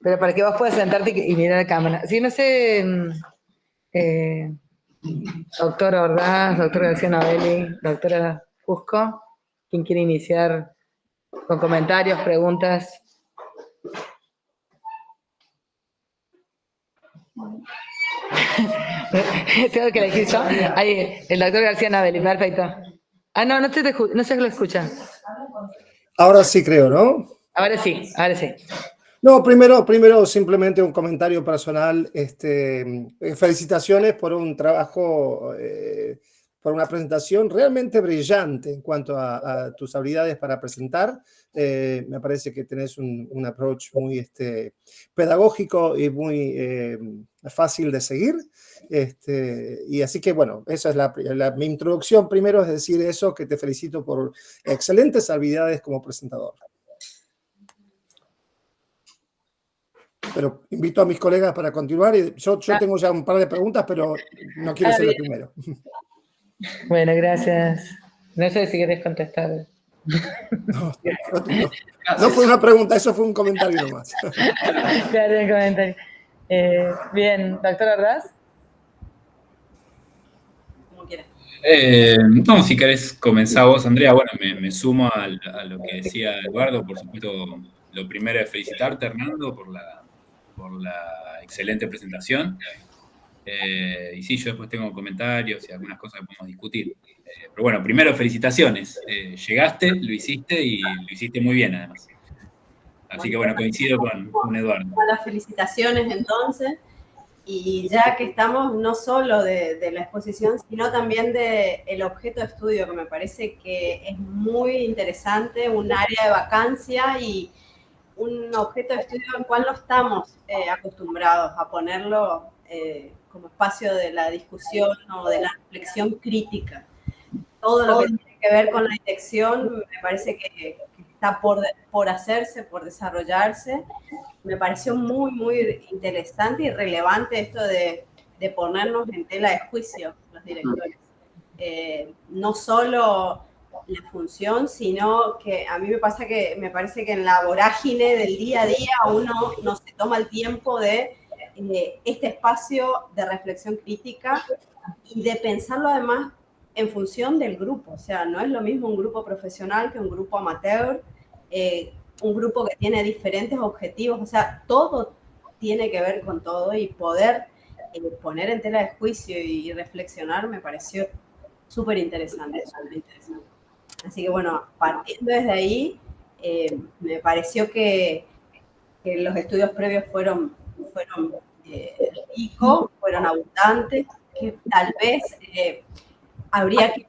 Pero para que vos puedas sentarte y mirar la cámara. Sí, no sé, doctora Ordaz, doctora García Novelli, doctora Fusco, ¿quién quiere iniciar con comentarios, preguntas? ¿Tengo que elegir yo? Ahí, el doctor García Novelli, perfecto. Ah, no se lo escucha. Ahora sí creo, ¿no? Ahora sí, ahora sí. No, primero simplemente un comentario personal. Felicitaciones por un trabajo, por una presentación realmente brillante en cuanto a tus habilidades para presentar. Me parece que tenés un approach muy pedagógico y muy fácil de seguir. Y así que, bueno, esa es mi introducción. Primero es decir eso, que te felicito por excelentes habilidades como presentador. Pero invito a mis colegas para continuar. Yo tengo ya un par de preguntas, pero no quiero ser el primero. Bueno, gracias. No sé si querés contestar. No fue una pregunta, eso fue un comentario nomás. Claro, un comentario. Bien, doctor Ordaz. Como quieras. No, si querés comenzar vos, Andrea, bueno, me sumo a lo que decía Eduardo, por supuesto, lo primero es felicitarte, Hernando, por la excelente presentación. Y sí, yo después tengo comentarios y algunas cosas que podemos discutir. Pero bueno, primero felicitaciones. Llegaste, lo hiciste y lo hiciste muy bien, además. Así que bueno, coincido con Eduardo. Las felicitaciones entonces. Y ya que estamos no solo de la exposición, sino también del objeto de estudio, que me parece que es muy interesante, un área de vacancia y un objeto de estudio al cual no estamos acostumbrados a ponerlo como espacio de la discusión o de la reflexión crítica. Todo lo que tiene que ver con la dirección me parece que está por hacerse, por desarrollarse. Me pareció muy, muy interesante y relevante esto de ponernos en tela de juicio los directores. No solo la función, sino que a mí me parece que en la vorágine del día a día uno no se toma el tiempo de este espacio de reflexión crítica y de pensarlo además en función del grupo. O sea, no es lo mismo un grupo profesional que un grupo amateur, un grupo que tiene diferentes objetivos, o sea, todo tiene que ver con todo y poder poner en tela de juicio y reflexionar me pareció súper interesante. Así que bueno, partiendo desde ahí, me pareció que los estudios previos fueron ricos, fueron abundantes, que tal vez habría que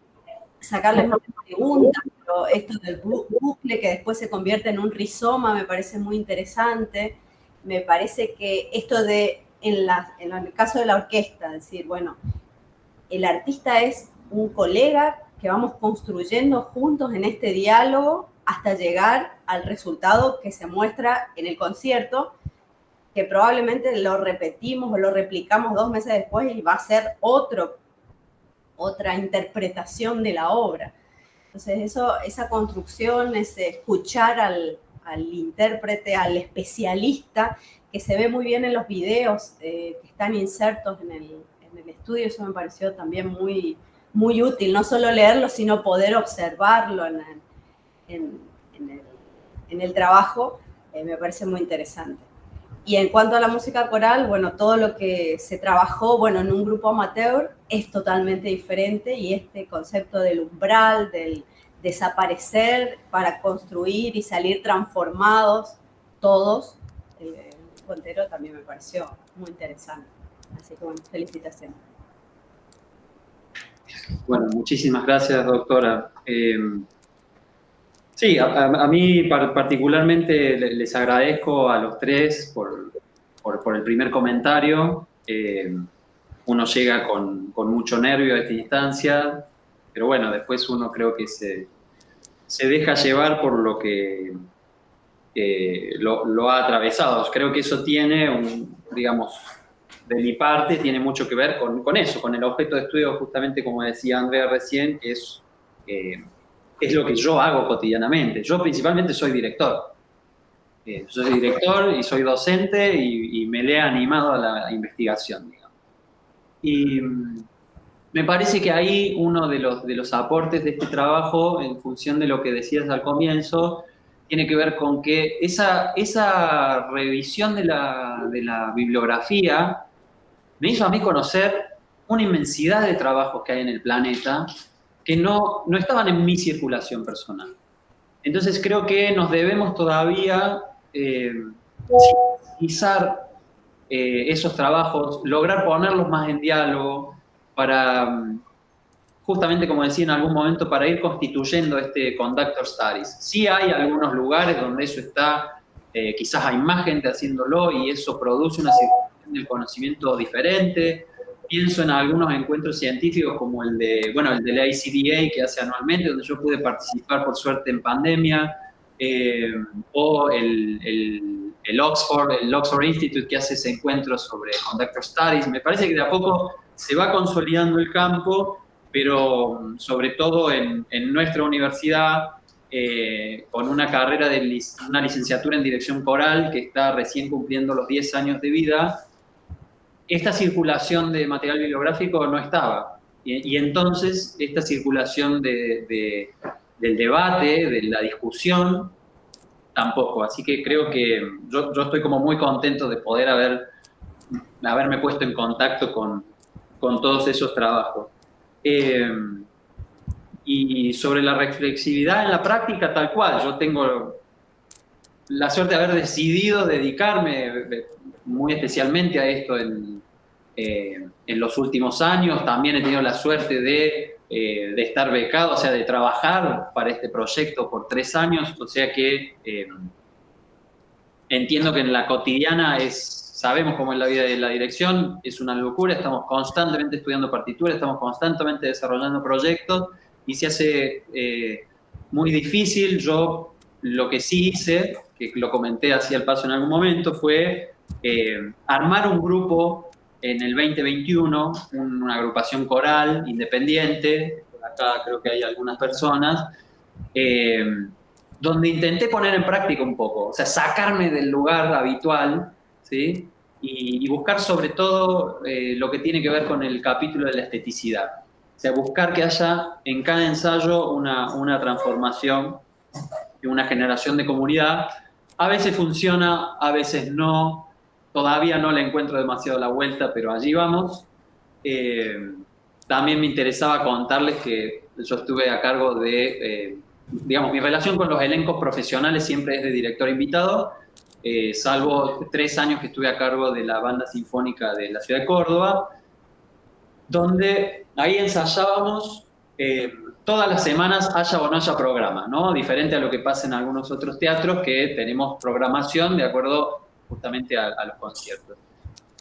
sacarles más preguntas, pero esto del bucle que después se convierte en un rizoma me parece muy interesante. Me parece que esto en el caso de la orquesta, decir, bueno, el artista es un colega que vamos construyendo juntos en este diálogo hasta llegar al resultado que se muestra en el concierto, que probablemente lo repetimos o lo replicamos 2 meses después y va a ser otra interpretación de la obra. Entonces, esa construcción, ese escuchar al intérprete, al especialista, que se ve muy bien en los videos que están insertos en el estudio, eso me pareció también muy, muy útil, no solo leerlo, sino poder observarlo en el trabajo, me parece muy interesante. Y en cuanto a la música coral, bueno, todo lo que se trabajó, bueno, en un grupo amateur es totalmente diferente y este concepto del umbral, del desaparecer para construir y salir transformados todos, el grupo entero también me pareció muy interesante. Así que bueno, felicitaciones. Bueno, muchísimas gracias, doctora. Sí, a mí particularmente les agradezco a los tres por el primer comentario. Uno llega con mucho nervio a esta instancia, pero bueno, después uno creo que se deja llevar por lo que lo ha atravesado. Creo que eso tiene, digamos, de mi parte, tiene mucho que ver con eso, con el objeto de estudio, justamente como decía Andrea recién, que es lo que yo hago cotidianamente. Yo principalmente soy director. Soy director y soy docente y me le he animado a la investigación, digamos. Y me parece que ahí uno de los aportes de este trabajo, en función de lo que decías al comienzo, tiene que ver con que esa revisión de la bibliografía me hizo a mí conocer una inmensidad de trabajos que hay en el planeta que no estaban en mi circulación personal. Entonces creo que nos debemos todavía sintetizar esos trabajos, lograr ponerlos más en diálogo para, justamente como decía en algún momento, para ir constituyendo este Conductor Studies. Sí hay algunos lugares donde eso está, quizás hay más gente haciéndolo y eso produce una circulación del conocimiento diferente. Pienso en algunos encuentros científicos como el de la ACDA que hace anualmente, donde yo pude participar por suerte en pandemia, o el Oxford Institute que hace ese encuentro sobre Conductor Studies. Me parece que de a poco se va consolidando el campo, pero sobre todo en nuestra universidad, con una carrera una licenciatura en dirección coral que está recién cumpliendo los 10 años de vida, esta circulación de material bibliográfico no estaba. Y entonces esta circulación del debate, de la discusión, tampoco. Así que creo que yo estoy como muy contento de poder haberme puesto en contacto con todos esos trabajos. Y sobre la reflexividad en la práctica, tal cual, yo tengo la suerte de haber decidido dedicarme muy especialmente a esto en los últimos años. También he tenido la suerte de estar becado, o sea, de trabajar para este proyecto por 3 años, o sea que entiendo que en la cotidiana sabemos cómo es la vida de la dirección, es una locura, estamos constantemente estudiando partituras, estamos constantemente desarrollando proyectos y se hace muy difícil. Yo lo que sí hice, que lo comenté así al paso en algún momento, fue armar un grupo en el 2021, una agrupación coral independiente, por acá creo que hay algunas personas, donde intenté poner en práctica un poco, o sea, sacarme del lugar habitual, ¿sí? Y buscar sobre todo lo que tiene que ver con el capítulo de la esteticidad. O sea, buscar que haya en cada ensayo una transformación y una generación de comunidad. A veces funciona, a veces no. Todavía no le encuentro demasiado la vuelta, pero allí vamos. También me interesaba contarles que yo estuve a cargo de, digamos, mi relación con los elencos profesionales siempre es de director invitado, salvo 3 años que estuve a cargo de la banda sinfónica de la ciudad de Córdoba, donde ahí ensayábamos todas las semanas, haya o no haya programa, ¿no? Diferente a lo que pasa en algunos otros teatros, que tenemos programación de acuerdo justamente a los conciertos.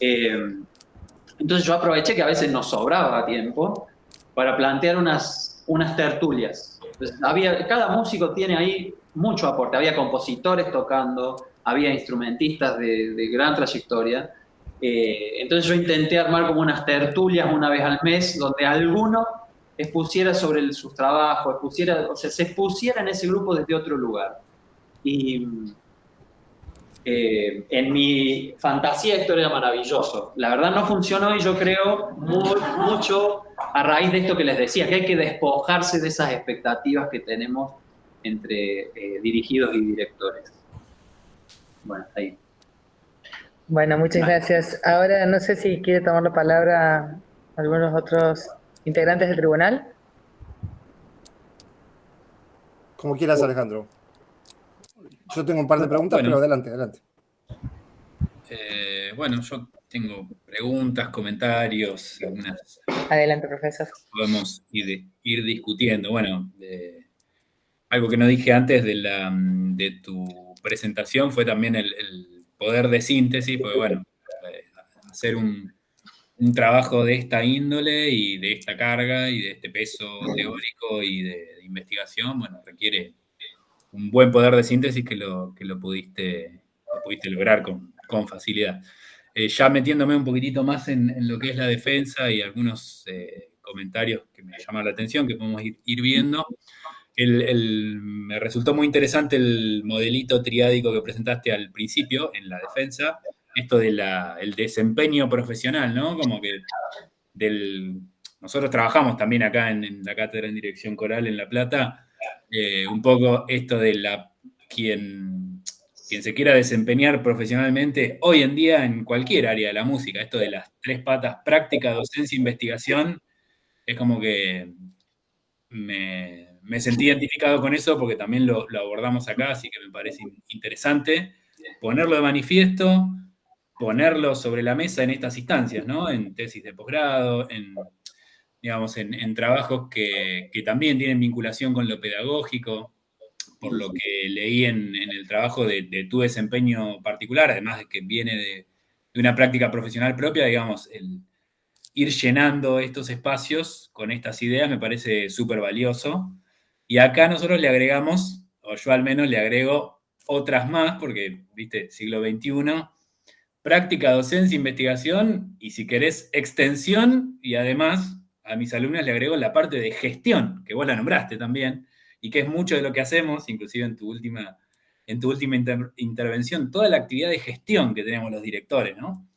Entonces yo aproveché que a veces nos sobraba tiempo para plantear unas tertulias. Entonces, cada músico tiene ahí mucho aporte. Había compositores tocando, había instrumentistas de gran trayectoria. Entonces yo intenté armar como unas tertulias una vez al mes donde alguno expusiera sobre sus trabajos, se expusiera en ese grupo desde otro lugar. Y en mi fantasía esto era maravilloso. La verdad no funcionó y yo creo mucho a raíz de esto que les decía, que hay que despojarse de esas expectativas que tenemos entre dirigidos y directores. Bueno, ahí. Bueno, muchas gracias. Ahora no sé si quiere tomar la palabra algunos otros integrantes del tribunal. Como quieras, Alejandro. Yo tengo un par de preguntas, pero adelante. Bueno, yo tengo preguntas, comentarios, algunas. Adelante, profesor. Podemos ir discutiendo. Bueno, algo que no dije antes de tu presentación fue también el poder de síntesis, porque bueno, hacer un trabajo de esta índole y de esta carga y de este peso teórico y de investigación, bueno, requiere un buen poder de síntesis que lo pudiste lograr con facilidad. Ya metiéndome un poquitito más en lo que es la defensa y algunos comentarios que me llaman la atención, que podemos ir viendo. Me resultó muy interesante el modelito triádico que presentaste al principio en la defensa, esto del desempeño profesional, ¿no? Como que nosotros trabajamos también acá en la cátedra en dirección coral en La Plata, un poco esto de quien se quiera desempeñar profesionalmente hoy en día en cualquier área de la música, esto de las 3 patas, práctica, docencia, investigación, es como que me sentí identificado con eso porque también lo abordamos acá, así que me parece interesante. ponerlo de manifiesto, ponerlo sobre la mesa en estas instancias, ¿no? En tesis de posgrado, digamos, en trabajos que también tienen vinculación con lo pedagógico, por lo que leí en el trabajo de tu desempeño particular, además de que viene de una práctica profesional propia, digamos, el ir llenando estos espacios con estas ideas me parece súper valioso. Y acá nosotros le agregamos, o yo al menos le agrego otras más, porque, viste, siglo XXI, práctica, docencia, investigación, y si querés, extensión, y además a mis alumnos le agrego la parte de gestión, que vos la nombraste también, y que es mucho de lo que hacemos, inclusive en tu última intervención, toda la actividad de gestión que tenemos los directores, ¿no?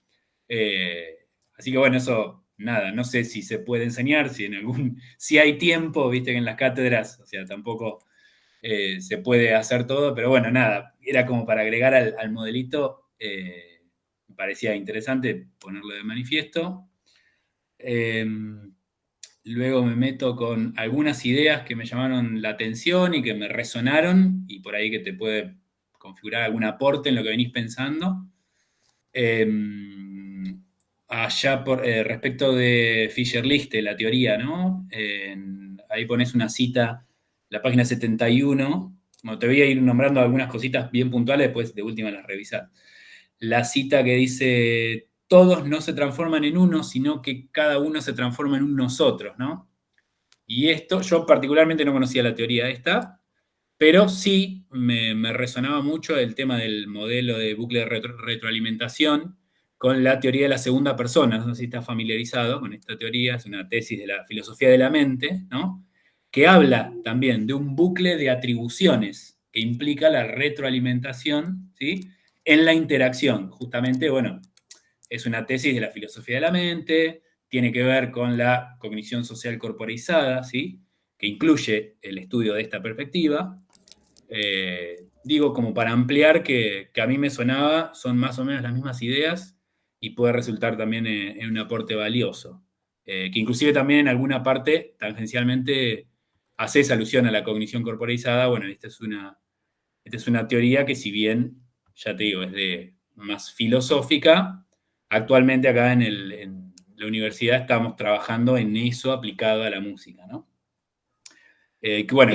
Así que bueno, eso, nada, no sé si se puede enseñar, si hay tiempo, viste que en las cátedras, o sea, tampoco se puede hacer todo, pero bueno, nada, era como para agregar al modelito, me parecía interesante ponerlo de manifiesto. Luego me meto con algunas ideas que me llamaron la atención y que me resonaron, y por ahí que te puede configurar algún aporte en lo que venís pensando. Respecto de Fischer-Liste, la teoría, ¿no? Ahí pones una cita, la página 71. Bueno, te voy a ir nombrando algunas cositas bien puntuales, después de última las revisar. La cita que dice, todos no se transforman en uno, sino que cada uno se transforma en un nosotros, ¿no? Y esto, yo particularmente no conocía la teoría esta, pero sí me resonaba mucho el tema del modelo de bucle de retroalimentación con la teoría de la segunda persona. No sé si estás familiarizado con esta teoría, es una tesis de la filosofía de la mente, ¿no? Que habla también de un bucle de atribuciones que implica la retroalimentación, ¿sí? En la interacción. Justamente, bueno, es una tesis de la filosofía de la mente, tiene que ver con la cognición social corporizada, ¿sí? Que incluye el estudio de esta perspectiva. Digo, como para ampliar que a mí me sonaba, son más o menos las mismas ideas y puede resultar también en un aporte valioso. Que inclusive también en alguna parte, tangencialmente, haces alusión a la cognición corporizada. Bueno, esta es una teoría que, si bien, ya te digo, es de más filosófica, actualmente acá en la universidad estamos trabajando en eso aplicado a la música, ¿no? Que bueno,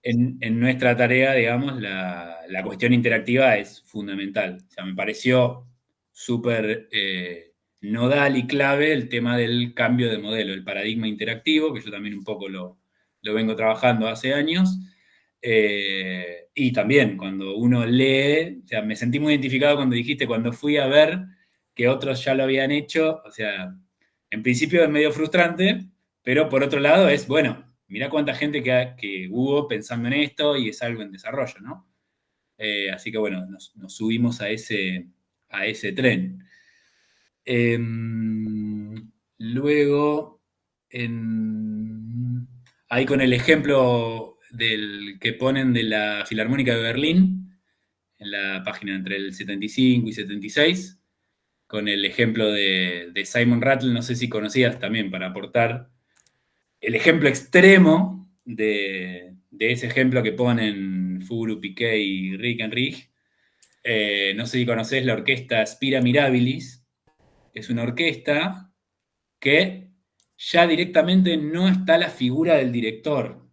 en nuestra tarea, digamos, la cuestión interactiva es fundamental. O sea, me pareció súper nodal y clave el tema del cambio de modelo, el paradigma interactivo, que yo también un poco lo vengo trabajando hace años. Y también cuando uno lee, o sea, me sentí muy identificado cuando dijiste, cuando fui a ver que otros ya lo habían hecho, o sea, en principio es medio frustrante, pero por otro lado es, bueno, mirá cuánta gente que hubo pensando en esto y es algo en desarrollo, ¿no? Así que bueno, nos subimos a ese tren. Luego, ahí con el ejemplo del que ponen de la Filarmónica de Berlín, en la página entre el 75 y 76, con el ejemplo de Simon Rattle, no sé si conocías también, para aportar el ejemplo extremo de ese ejemplo que ponen Furu, Piqué y Rick Enrich. No sé si conocés la orquesta Spira Mirabilis. Es una orquesta que ya directamente no está la figura del director,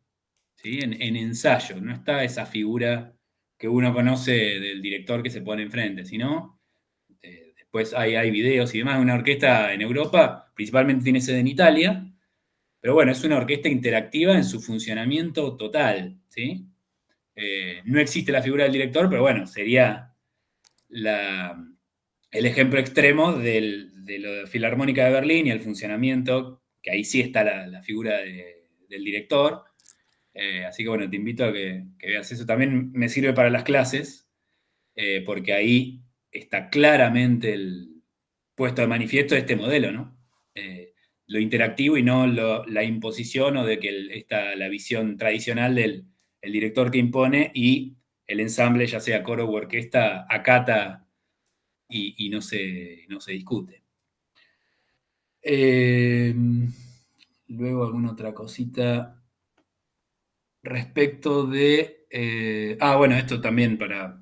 ¿sí? En ensayo, no está esa figura que uno conoce del director que se pone enfrente, sino después hay videos y demás. Una orquesta en Europa, principalmente tiene sede en Italia, pero bueno, es una orquesta interactiva en su funcionamiento total, ¿sí? No existe la figura del director, pero bueno, sería el ejemplo extremo de la Filarmónica de Berlín y el funcionamiento, que ahí sí está la figura del director. Así que bueno, te invito a que veas eso. También me sirve para las clases, porque ahí está claramente puesto de manifiesto este modelo, ¿no? Lo interactivo y no la imposición o de que está la visión tradicional del el director que impone y el ensamble, ya sea coro u orquesta, acata y no se discute. Luego alguna otra cosita respecto de Bueno, esto también para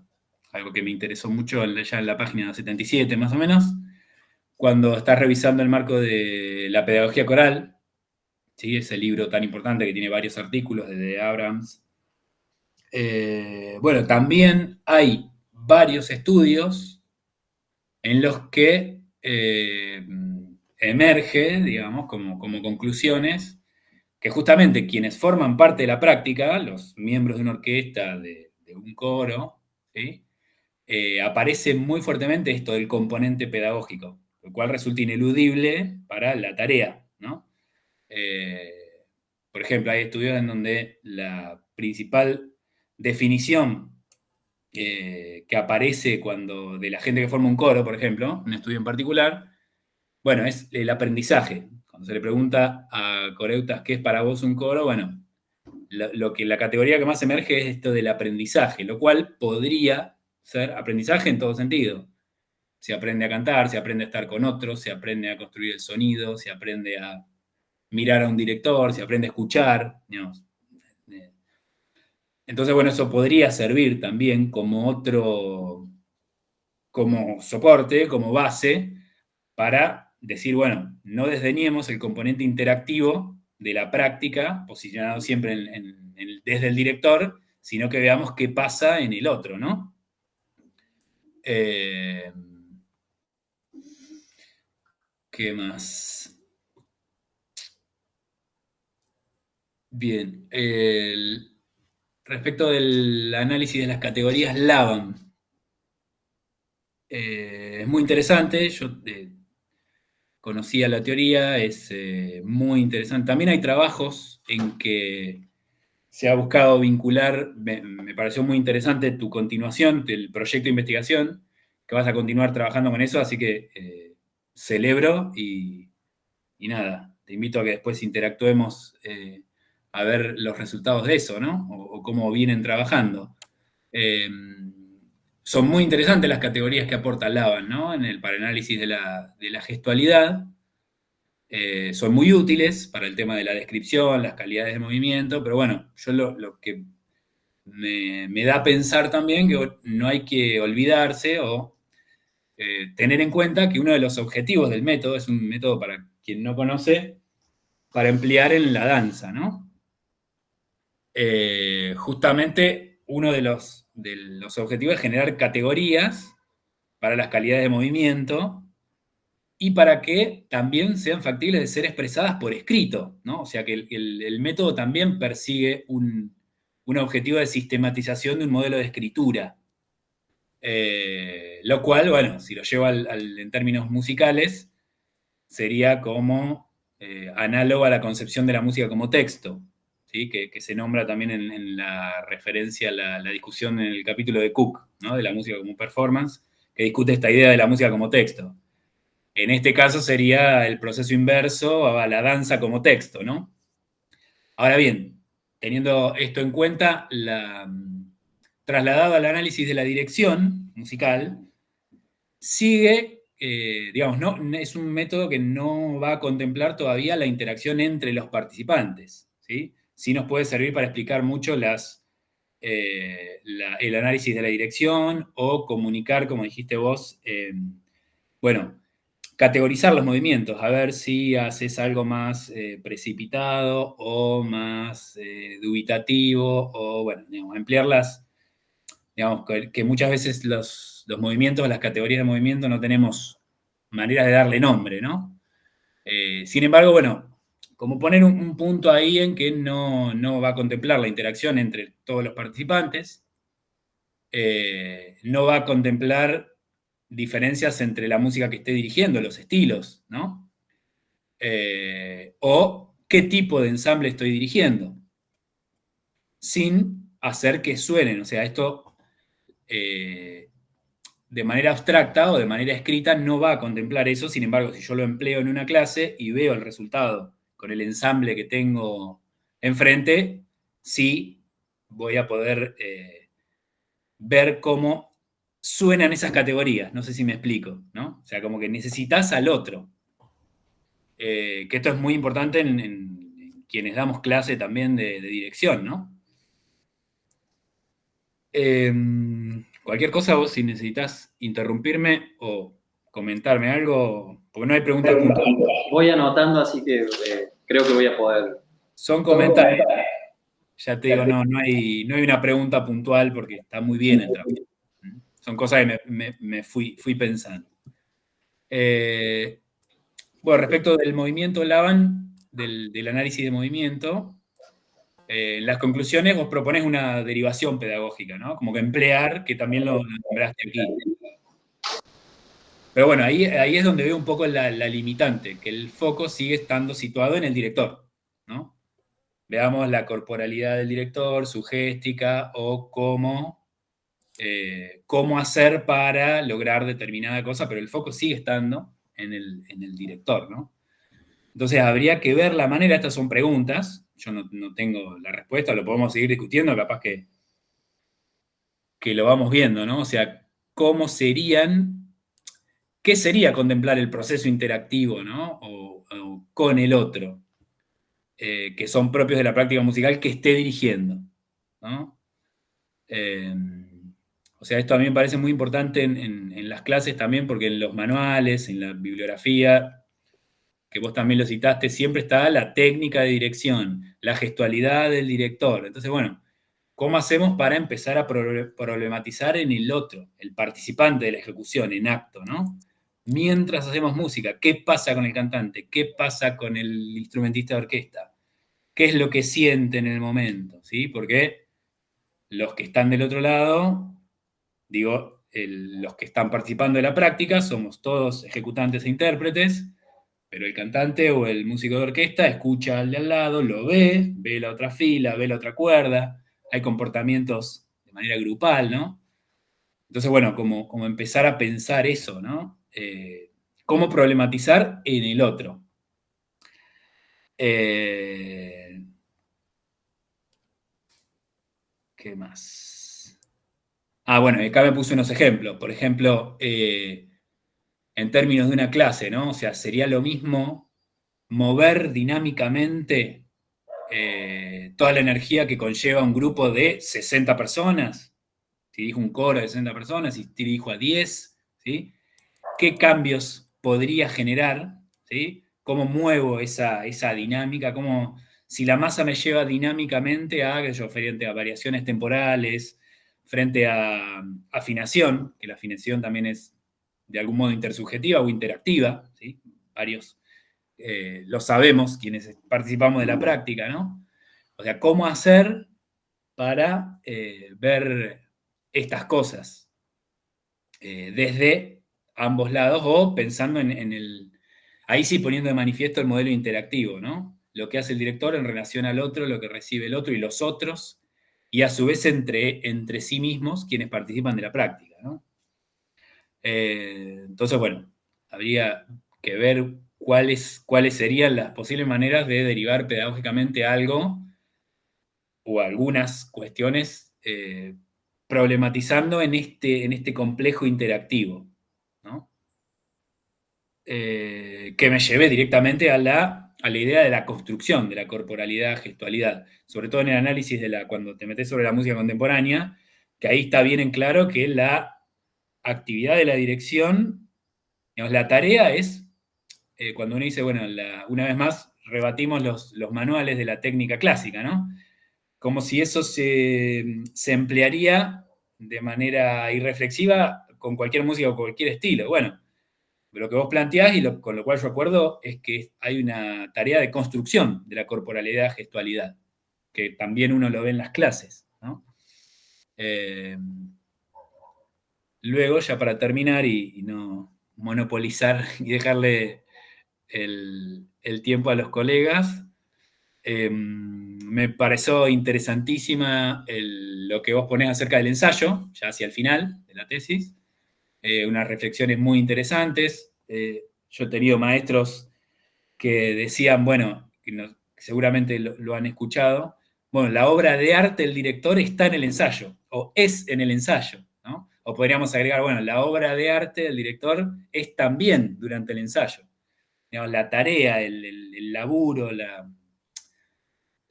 algo que me interesó mucho ya en la página 77 más o menos, cuando estás revisando el marco de la pedagogía coral, ¿sí? Ese libro tan importante que tiene varios artículos de Abrams. Bueno, también hay varios estudios en los que emerge, digamos, como conclusiones, que justamente quienes forman parte de la práctica, los miembros de una orquesta, de un coro, ¿sí? Aparece muy fuertemente esto del componente pedagógico, lo cual resulta ineludible para la tarea, ¿no? Por ejemplo, hay estudios en donde la principal definición que aparece cuando de la gente que forma un coro, por ejemplo, un estudio en particular, bueno, es el aprendizaje. Cuando se le pregunta a coreutas qué es para vos un coro, bueno, la categoría que más emerge es esto del aprendizaje, lo cual podría ser aprendizaje en todo sentido. Se aprende a cantar, se aprende a estar con otros, se aprende a construir el sonido, se aprende a mirar a un director, se aprende a escuchar, digamos. Entonces, bueno, eso podría servir también como como soporte, como base, para decir, bueno, no desdeñemos el componente interactivo de la práctica, posicionado siempre desde el director, sino que veamos qué pasa en el otro, ¿no? ¿Qué más? Bien. Respecto del análisis de las categorías LAVAM, es muy interesante. Yo conocía la teoría, es muy interesante. También hay trabajos en que se ha buscado vincular, me pareció muy interesante tu continuación del proyecto de investigación, que vas a continuar trabajando con eso, así que celebro y nada, te invito a que después interactuemos a ver los resultados de eso, ¿no? O cómo vienen trabajando. Son muy interesantes las categorías que aporta Laban, ¿no? Para el análisis de la gestualidad. Son muy útiles para el tema de la descripción, las calidades de movimiento, pero bueno, yo lo que me da a pensar también que no hay que olvidarse o tener en cuenta que uno de los objetivos del método, es un método para quien no conoce, para emplear en la danza, ¿no? Justamente uno de los objetivos es generar categorías para las calidades de movimiento y para que también sean factibles de ser expresadas por escrito, ¿no? O sea que el método también persigue un objetivo de sistematización de un modelo de escritura. Lo cual, bueno, si lo llevo en términos musicales, sería como análogo a la concepción de la música como texto, ¿sí? Que se nombra también en la referencia a la discusión en el capítulo de Cook, ¿no? De la música como performance, que discute esta idea de la música como texto. En este caso sería el proceso inverso a la danza como texto, ¿no? Ahora bien, teniendo esto en cuenta, trasladado al análisis de la dirección musical, sigue, digamos, no, es un método que no va a contemplar todavía la interacción entre los participantes, ¿sí? Sí nos puede servir para explicar mucho el análisis de la dirección o comunicar, como dijiste vos, bueno, categorizar los movimientos, a ver si haces algo más precipitado o más dubitativo, o bueno, digamos, ampliarlas, digamos, que muchas veces los movimientos, las categorías de movimiento no tenemos maneras de darle nombre, ¿no? Sin embargo, bueno, como poner un punto ahí en que no va a contemplar la interacción entre todos los participantes, no va a contemplar diferencias entre la música que esté dirigiendo, los estilos, ¿no? O qué tipo de ensamble estoy dirigiendo, sin hacer que suenen. O sea, esto de manera abstracta o de manera escrita no va a contemplar eso. Sin embargo, si yo lo empleo en una clase y veo el resultado con el ensamble que tengo enfrente, sí voy a poder ver cómo suenan esas categorías. No sé si me explico, ¿no? O sea, como que necesitas al otro. Que esto es muy importante en quienes damos clase también de dirección, ¿no? Cualquier cosa, vos si necesitas interrumpirme o comentarme algo, porque no hay preguntas puntuales. Voy anotando, así que creo que voy a poder. Son comentarios. Ya te digo, no hay una pregunta puntual porque está muy bien el trabajo. Son cosas que me fui pensando. Bueno, respecto del movimiento Laban, del análisis de movimiento, en las conclusiones vos proponés una derivación pedagógica, ¿no? Como que emplear, que también lo nombraste aquí. Pero bueno, ahí es donde veo un poco la limitante, que el foco sigue estando situado en el director, ¿no? Veamos la corporalidad del director, su géstica, o cómo hacer para lograr determinada cosa, pero el foco sigue estando en el director, ¿no? Entonces habría que ver la manera, estas son preguntas, yo no tengo la respuesta, lo podemos seguir discutiendo, capaz que lo vamos viendo, ¿no? O sea, ¿qué sería contemplar el proceso interactivo, ¿no? O con el otro, que son propios de la práctica musical que esté dirigiendo, ¿no? O sea, esto a mí me parece muy importante en las clases también, porque en los manuales, en la bibliografía, que vos también lo citaste, siempre está la técnica de dirección, la gestualidad del director. Entonces, bueno, ¿cómo hacemos para empezar a problematizar en el otro, el participante de la ejecución, en acto, ¿no? Mientras hacemos música, ¿qué pasa con el cantante? ¿Qué pasa con el instrumentista de orquesta? ¿Qué es lo que siente en el momento? ¿Sí? Porque los que están del otro lado, digo, los que están participando de la práctica, somos todos ejecutantes e intérpretes, pero el cantante o el músico de orquesta escucha al de al lado, lo ve la otra fila, ve la otra cuerda, hay comportamientos de manera grupal, ¿no? Entonces, bueno, como empezar a pensar eso, ¿no? ¿Cómo problematizar en el otro? ¿Qué más? Bueno, acá me puse unos ejemplos. Por ejemplo, en términos de una clase, ¿no? O sea, sería lo mismo mover dinámicamente toda la energía que conlleva un grupo de 60 personas. Si dirijo un coro de 60 personas, si dirijo a 10, ¿sí? ¿Qué cambios podría generar? ¿Sí? ¿Cómo muevo esa dinámica? Si la masa me lleva dinámicamente frente a variaciones temporales, frente a afinación, que la afinación también es de algún modo intersubjetiva o interactiva, ¿sí? Varios lo sabemos quienes participamos de la práctica, ¿no? O sea, ¿cómo hacer para ver estas cosas desde ambos lados o pensando ahí sí poniendo de manifiesto el modelo interactivo, ¿no? Lo que hace el director en relación al otro, lo que recibe el otro y los otros, y a su vez entre sí mismos quienes participan de la práctica, ¿no? Entonces, bueno, habría que ver cuáles serían las posibles maneras de derivar pedagógicamente algo o algunas cuestiones problematizando en este complejo interactivo, ¿no? Que me llevé directamente a la idea de la construcción de la corporalidad, gestualidad, sobre todo en el análisis cuando te metes sobre la música contemporánea, que ahí está bien en claro que la actividad de la dirección, digamos, la tarea es, cuando uno dice, bueno, una vez más, rebatimos los manuales de la técnica clásica, ¿no? Como si eso se emplearía de manera irreflexiva con cualquier música o cualquier estilo. Bueno, lo que vos planteás y con lo cual yo acuerdo es que hay una tarea de construcción de la corporalidad, gestualidad, que también uno lo ve en las clases, ¿no? Luego, ya para terminar y no monopolizar y dejarle el tiempo a los colegas, me pareció interesantísima lo que vos ponés acerca del ensayo, ya hacia el final de la tesis, unas reflexiones muy interesantes. Yo he tenido maestros que decían, bueno, que seguramente lo han escuchado, bueno, la obra de arte del director está en el ensayo, o es en el ensayo, ¿no? O podríamos agregar, bueno, la obra de arte del director es también durante el ensayo. Digamos, la tarea, el laburo, la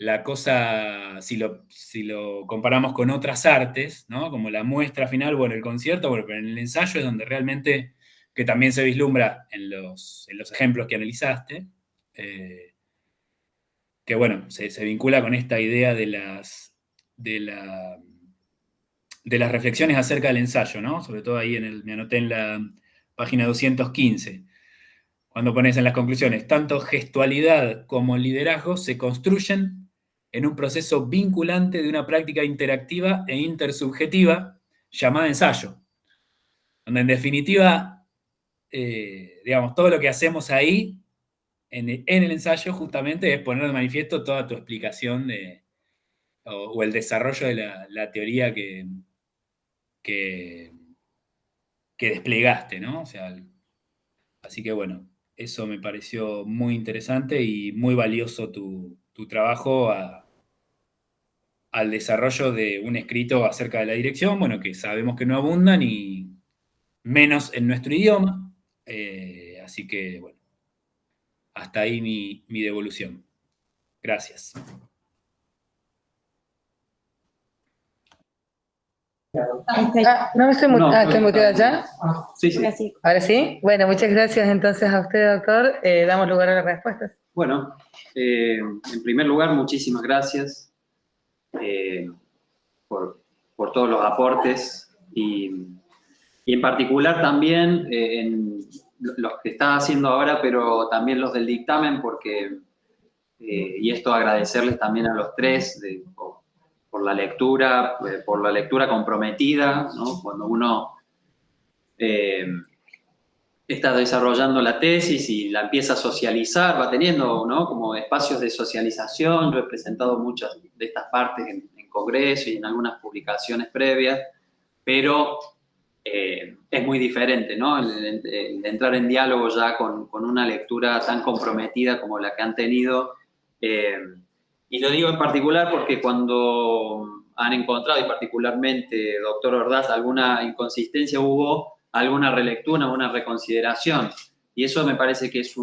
la cosa, si lo comparamos con otras artes, ¿no? Como la muestra final, bueno, el concierto, bueno, pero en el ensayo es donde realmente, que también se vislumbra en los ejemplos que analizaste, que bueno, se vincula con esta idea de las reflexiones acerca del ensayo, ¿no? Sobre todo ahí me anoté en la página 215, cuando pones en las conclusiones, tanto gestualidad como liderazgo se construyen en un proceso vinculante de una práctica interactiva e intersubjetiva llamada ensayo, donde en definitiva, digamos, todo lo que hacemos ahí, en el ensayo justamente es poner de manifiesto toda tu explicación o el desarrollo de la teoría que desplegaste, ¿no? O sea, así que bueno, eso me pareció muy interesante y muy valioso tu trabajo al desarrollo de un escrito acerca de la dirección, bueno, que sabemos que no abundan y menos en nuestro idioma, así que bueno, hasta ahí mi devolución. Gracias. No me estoy No, estoy muteada ya. Sí, sí. Ahora sí. Bueno, muchas gracias entonces a usted, doctor. Damos lugar a las respuestas. Bueno, en primer lugar, muchísimas gracias por todos los aportes y en particular también en los que estás haciendo ahora, pero también los del dictamen, porque, y esto agradecerles también a los tres por la lectura comprometida, ¿no? Cuando uno está desarrollando la tesis y la empieza a socializar, va teniendo, ¿no?, como espacios de socialización. Yo he presentado muchas de estas partes en congresos y en algunas publicaciones previas, pero es muy diferente, ¿no?, el entrar en diálogo ya con una lectura tan comprometida como la que han tenido. Y lo digo en particular porque cuando han encontrado, y particularmente, doctor Ordaz, alguna inconsistencia, hubo alguna relectura, una reconsideración. Y eso me parece que es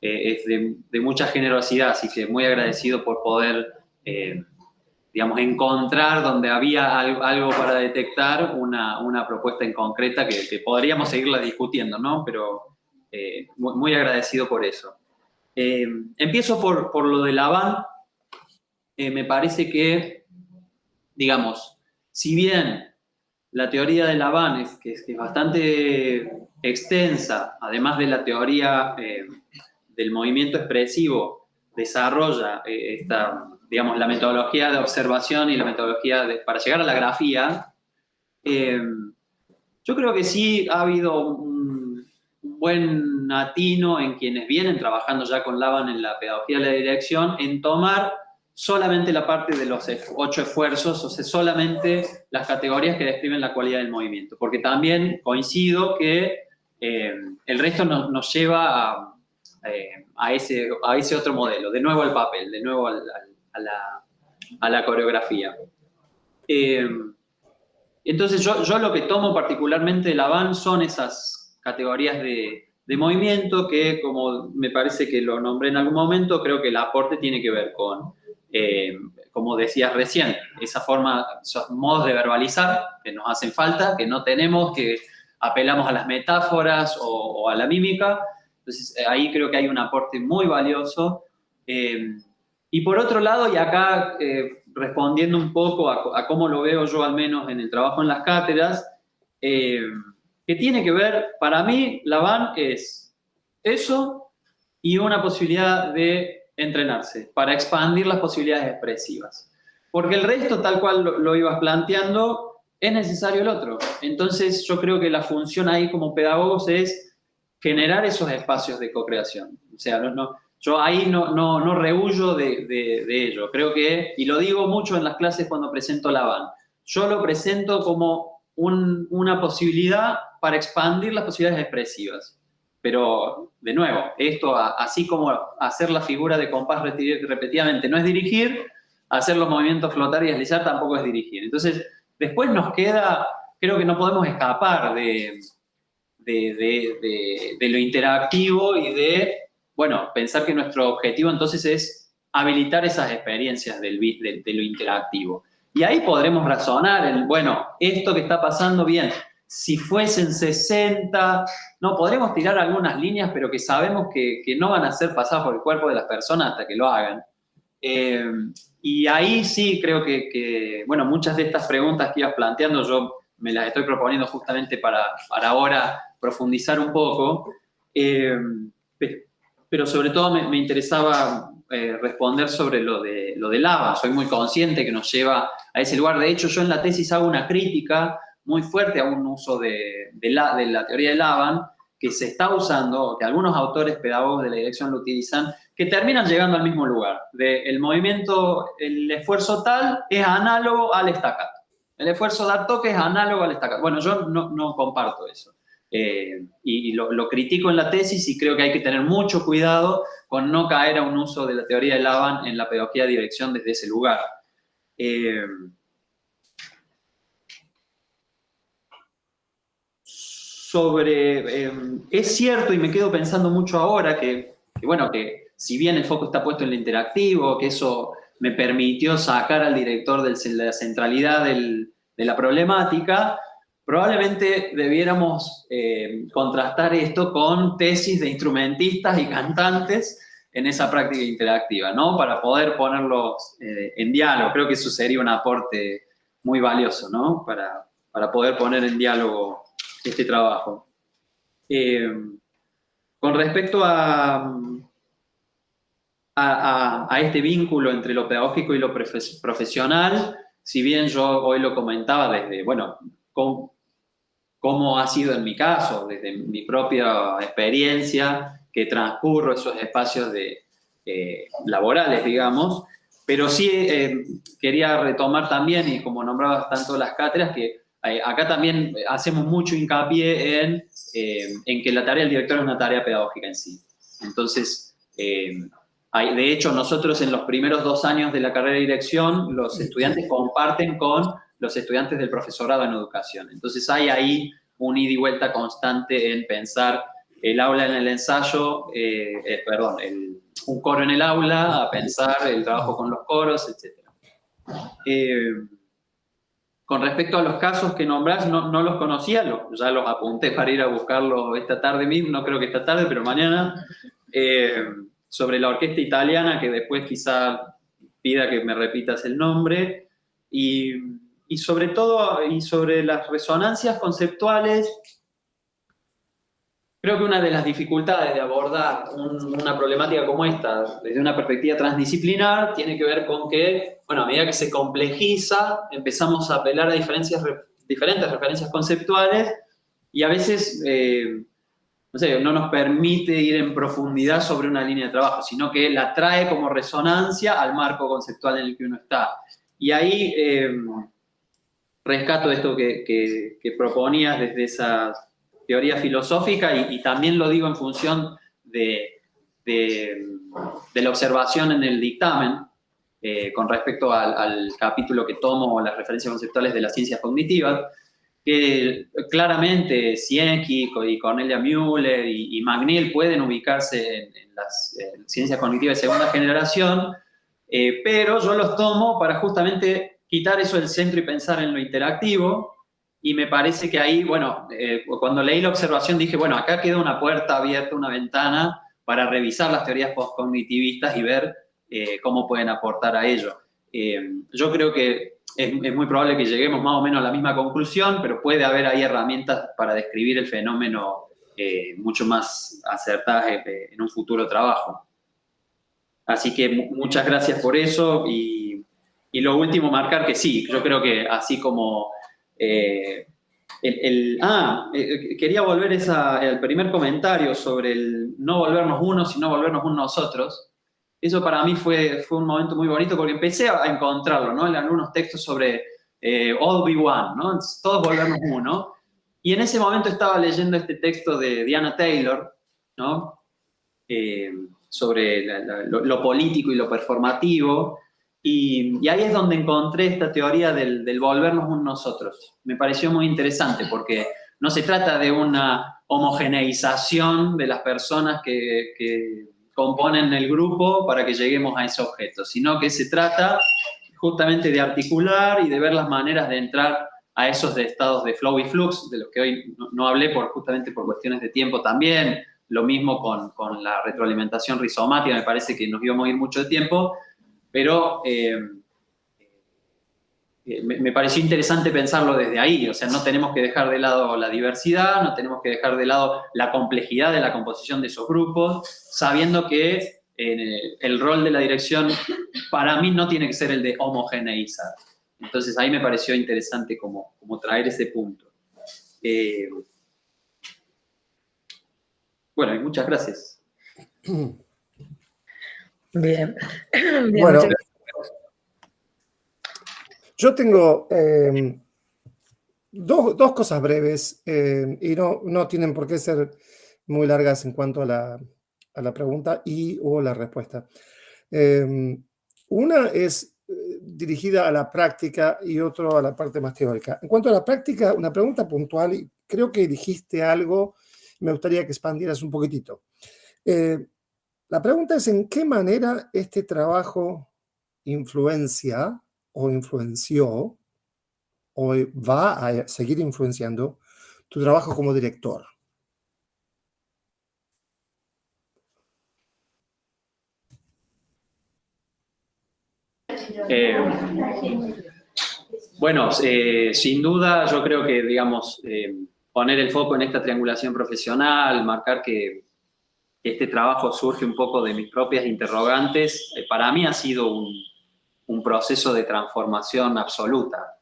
de mucha generosidad, así que muy agradecido por poder, digamos, encontrar donde había algo para detectar una propuesta en concreta que podríamos seguirla discutiendo, ¿no? Pero muy agradecido por eso. Empiezo por lo de Laban. Me parece que, digamos, si bien la teoría de Laban que es bastante extensa, además de la teoría del movimiento expresivo, desarrolla digamos, la metodología de observación y la metodología para llegar a la grafía. Yo creo que sí ha habido un buen atino en quienes vienen trabajando ya con Laban en la pedagogía de la dirección, en tomar solamente la parte de los 8 esfuerzos, o sea, solamente las categorías que describen la cualidad del movimiento, porque también coincido que el resto nos lleva a ese otro modelo, de nuevo al papel, de nuevo a la coreografía. Entonces yo lo que tomo particularmente de Laban son esas categorías de movimiento que, como me parece que lo nombré en algún momento, creo que el aporte tiene que ver con, como decías recién, esos modos de verbalizar que nos hacen falta, que no tenemos, que apelamos a las metáforas o a la mímica. Entonces ahí creo que hay un aporte muy valioso. Y por otro lado, y acá respondiendo un poco a cómo lo veo yo, al menos en el trabajo en las cátedras, que tiene que ver, para mí, Laban es eso y una posibilidad de entrenarse para expandir las posibilidades expresivas. Porque el resto, tal cual lo ibas planteando, es necesario el otro. Entonces yo creo que la función ahí como pedagogos es generar esos espacios de co-creación. O sea, yo ahí no rehuyo de ello. Creo que, y lo digo mucho en las clases cuando presento Laban, yo lo presento como una posibilidad para expandir las posibilidades expresivas. Pero, de nuevo, esto, así como hacer la figura de compás repetidamente no es dirigir, hacer los movimientos flotar y deslizar tampoco es dirigir. Entonces, después nos queda, creo que no podemos escapar de lo interactivo y de, bueno, pensar que nuestro objetivo entonces es habilitar esas experiencias de lo interactivo. Y ahí podremos razonar, bueno, esto que está pasando, bien, si fuesen 60, no, podremos tirar algunas líneas, pero que sabemos que no van a ser pasadas por el cuerpo de las personas hasta que lo hagan. Y ahí sí creo que, bueno, muchas de estas preguntas que ibas planteando, yo me las estoy proponiendo justamente para ahora profundizar un poco, pero sobre todo me interesaba responder sobre lo del ABA. Soy muy consciente que nos lleva a ese lugar. De hecho, yo en la tesis hago una crítica muy fuerte a un uso de la teoría del ABAN que se está usando, que algunos autores pedagogos de la dirección lo utilizan, que terminan llegando al mismo lugar. El movimiento, el esfuerzo tal es análogo al staccato. El esfuerzo dar toque es análogo al staccato. Bueno, yo no comparto eso. Y lo critico en la tesis y creo que hay que tener mucho cuidado con no caer a un uso de la teoría de Laban en la pedagogía de dirección desde ese lugar. Es cierto, y me quedo pensando mucho ahora, que si bien el foco está puesto en lo interactivo, que eso me permitió sacar al director de la centralidad de la problemática, probablemente debiéramos contrastar esto con tesis de instrumentistas y cantantes en esa práctica interactiva, ¿no? Para poder ponerlos en diálogo. Creo que eso sería un aporte muy valioso, ¿no? Para poder poner en diálogo este trabajo. Con respecto a este vínculo entre lo pedagógico y lo profesional, si bien yo hoy lo comentaba desde, bueno, cómo ha sido en mi caso, desde mi propia experiencia, que transcurro esos espacios laborales, digamos, pero sí quería retomar también, y como nombrabas tanto las cátedras, que acá también hacemos mucho hincapié en que la tarea del director es una tarea pedagógica en sí. Entonces, de hecho, nosotros en los primeros 2 años de la carrera de dirección, los estudiantes comparten con los estudiantes del profesorado en educación. Entonces hay ahí un ida y vuelta constante en pensar el aula en el ensayo, un coro en el aula, a pensar el trabajo con los coros, etc. Con respecto a los casos que nombrás, no los conocía, ya los apunté para ir a buscarlos esta tarde mismo, no creo que esta tarde, pero mañana, sobre la orquesta italiana, que después quizá pida que me repitas el nombre, y sobre todo, y sobre las resonancias conceptuales, creo que una de las dificultades de abordar una problemática como esta desde una perspectiva transdisciplinar tiene que ver con que, bueno, a medida que se complejiza, empezamos a apelar a diferentes referencias conceptuales y a veces, no nos permite ir en profundidad sobre una línea de trabajo, sino que la trae como resonancia al marco conceptual en el que uno está. Y ahí rescato esto que proponías desde esa teoría filosófica y también lo digo en función de la observación en el dictamen con respecto al capítulo que tomo, las referencias conceptuales de las ciencias cognitivas, que claramente Sienkiewicz y Cornelia Müller y McNeill pueden ubicarse en las ciencias cognitivas de segunda generación, pero yo los tomo para justamente quitar eso del centro y pensar en lo interactivo. Y me parece que ahí, bueno, cuando leí la observación dije, bueno, acá queda una puerta abierta, una ventana para revisar las teorías postcognitivistas y ver cómo pueden aportar a ello. Yo creo que es muy probable que lleguemos más o menos a la misma conclusión, pero puede haber ahí herramientas para describir el fenómeno mucho más acertadas en un futuro trabajo. Así que muchas gracias por eso. Y lo último, marcar que sí, yo creo que así como... quería volver al primer comentario sobre el no volvernos unos, sino volvernos un nosotros. Eso para mí fue un momento muy bonito porque empecé a encontrarlo, ¿no? En algunos textos sobre all be one, ¿no? Todos volvernos uno. Y en ese momento estaba leyendo este texto de Diana Taylor, ¿no? Sobre lo político y lo performativo. Y ahí es donde encontré esta teoría del volvernos un nosotros. Me pareció muy interesante porque no se trata de una homogeneización de las personas que componen el grupo para que lleguemos a ese objeto, sino que se trata justamente de articular y de ver las maneras de entrar a esos estados de flow y flux, de los que hoy no hablé justamente por cuestiones de tiempo también. Lo mismo con la retroalimentación rizomática, me parece que nos íbamos a ir mucho de tiempo, pero me pareció interesante pensarlo desde ahí. O sea, no tenemos que dejar de lado la diversidad, no tenemos que dejar de lado la complejidad de la composición de esos grupos, sabiendo que el rol de la dirección para mí no tiene que ser el de homogeneizar. Entonces ahí me pareció interesante como traer ese punto. Bueno, y muchas gracias. Bien. Bueno, yo tengo dos cosas breves y no tienen por qué ser muy largas en cuanto a la pregunta o la respuesta. Una es dirigida a la práctica y otro a la parte más teórica. En cuanto a la práctica, una pregunta puntual, y creo que dijiste algo, me gustaría que expandieras un poquitito. La pregunta es: ¿en qué manera este trabajo influencia o influenció o va a seguir influenciando tu trabajo como director? Bueno, sin duda yo creo que, digamos, poner el foco en esta triangulación profesional, marcar que este trabajo surge un poco de mis propias interrogantes, para mí ha sido un proceso de transformación absoluta.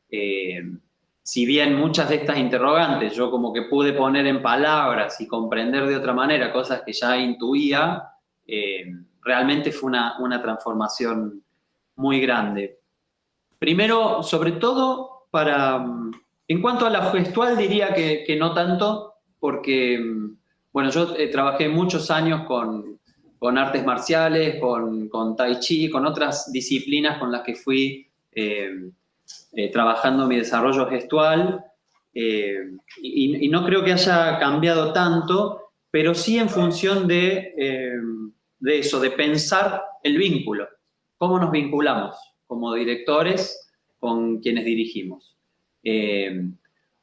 Si bien muchas de estas interrogantes yo como que pude poner en palabras y comprender de otra manera cosas que ya intuía, realmente fue una transformación muy grande. Primero, sobre todo, en cuanto a la gestual diría que no tanto, porque, bueno, yo trabajé muchos años con artes marciales, con tai chi, con otras disciplinas con las que fui trabajando mi desarrollo gestual, y no creo que haya cambiado tanto, pero sí en función de eso, de pensar el vínculo, cómo nos vinculamos como directores con quienes dirigimos.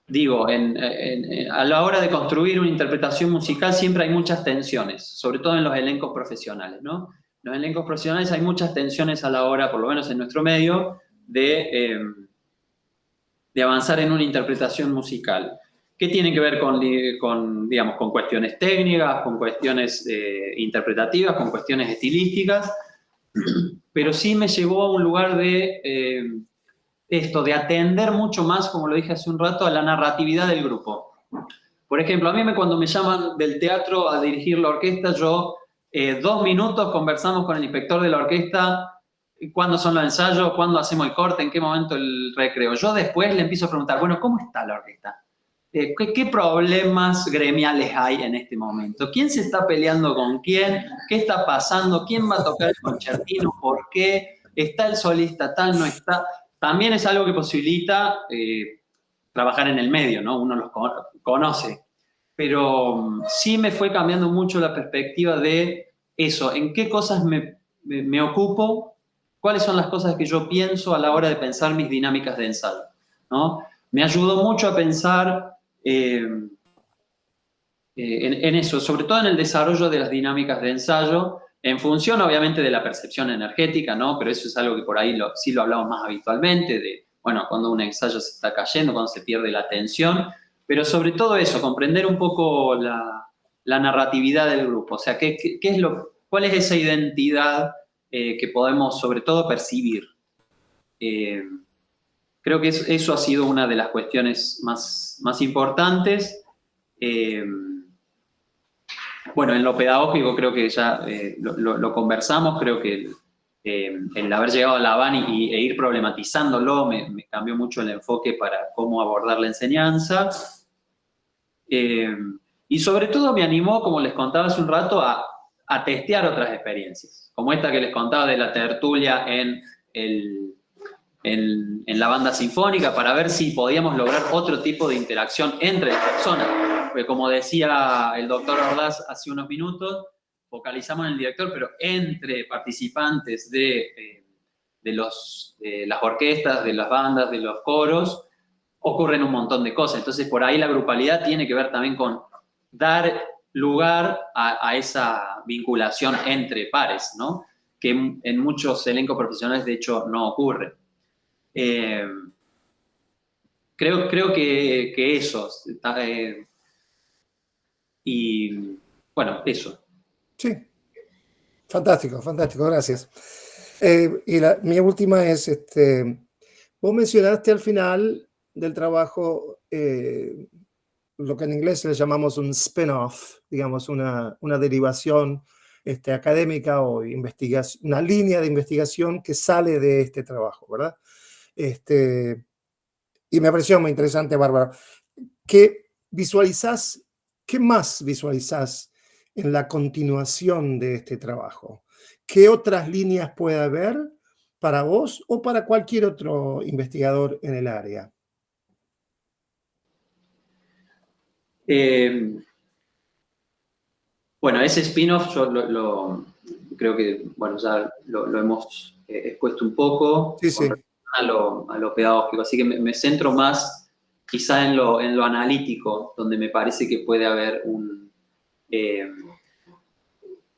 Digo, a la hora de construir una interpretación musical siempre hay muchas tensiones, sobre todo en los elencos profesionales, ¿no? En los elencos profesionales hay muchas tensiones a la hora, por lo menos en nuestro medio, de avanzar en una interpretación musical. ¿Qué tiene que ver digamos, con cuestiones técnicas, con cuestiones interpretativas, con cuestiones estilísticas? Pero sí me llevó a un lugar de de atender mucho más, como lo dije hace un rato, a la narratividad del grupo. Por ejemplo, a mí cuando me llaman del teatro a dirigir la orquesta, yo 2 minutos conversamos con el inspector de la orquesta, cuándo son los ensayos, cuándo hacemos el corte, en qué momento el recreo. Yo después le empiezo a preguntar, bueno, ¿cómo está la orquesta? ¿Qué problemas gremiales hay en este momento? ¿Quién se está peleando con quién? ¿Qué está pasando? ¿Quién va a tocar el concertino? ¿Por qué? ¿Está el solista tal? ¿No está? También es algo que posibilita trabajar en el medio, ¿no? Uno los conoce. Pero sí me fue cambiando mucho la perspectiva de eso, en qué cosas me ocupo, cuáles son las cosas que yo pienso a la hora de pensar mis dinámicas de ensayo, ¿no? Me ayudó mucho a pensar en eso, sobre todo en el desarrollo de las dinámicas de ensayo, en función obviamente de la percepción energética, ¿no? Pero eso es algo que por ahí sí lo hablamos más habitualmente, de, bueno, cuando un ensayo se está cayendo, cuando se pierde la atención, pero sobre todo eso, comprender un poco la narratividad del grupo, o sea, cuál es esa identidad que podemos sobre todo percibir. Creo que eso ha sido una de las cuestiones más importantes. Bueno, en lo pedagógico creo que ya lo conversamos, creo que el haber llegado a la Habana e ir problematizándolo me cambió mucho el enfoque para cómo abordar la enseñanza. Y sobre todo me animó, como les contaba hace un rato, a testear otras experiencias, como esta que les contaba de la tertulia en la banda sinfónica, para ver si podíamos lograr otro tipo de interacción entre las personas. Porque como decía el doctor Ordaz hace unos minutos, focalizamos en el director, pero entre participantes de las orquestas, de las bandas, de los coros, ocurren un montón de cosas. Entonces, por ahí la grupalidad tiene que ver también con dar lugar a esa vinculación entre pares, ¿no? Que en muchos elencos profesionales, de hecho, no ocurre. Creo que eso. Y bueno, eso. Sí, fantástico, fantástico, gracias. Y mi última es, vos mencionaste al final del trabajo lo que en inglés le llamamos un spin-off, digamos, una derivación académica o una línea de investigación que sale de este trabajo, ¿verdad? Y me pareció muy interesante, Bárbara. ¿Qué más visualizás en la continuación de este trabajo? ¿Qué otras líneas puede haber para vos o para cualquier otro investigador en el área? Bueno, ese spin-off yo creo que, bueno, ya lo hemos expuesto un poco Sí, sí. a lo pedagógico, así que me centro más quizá en lo analítico, donde me parece que puede haber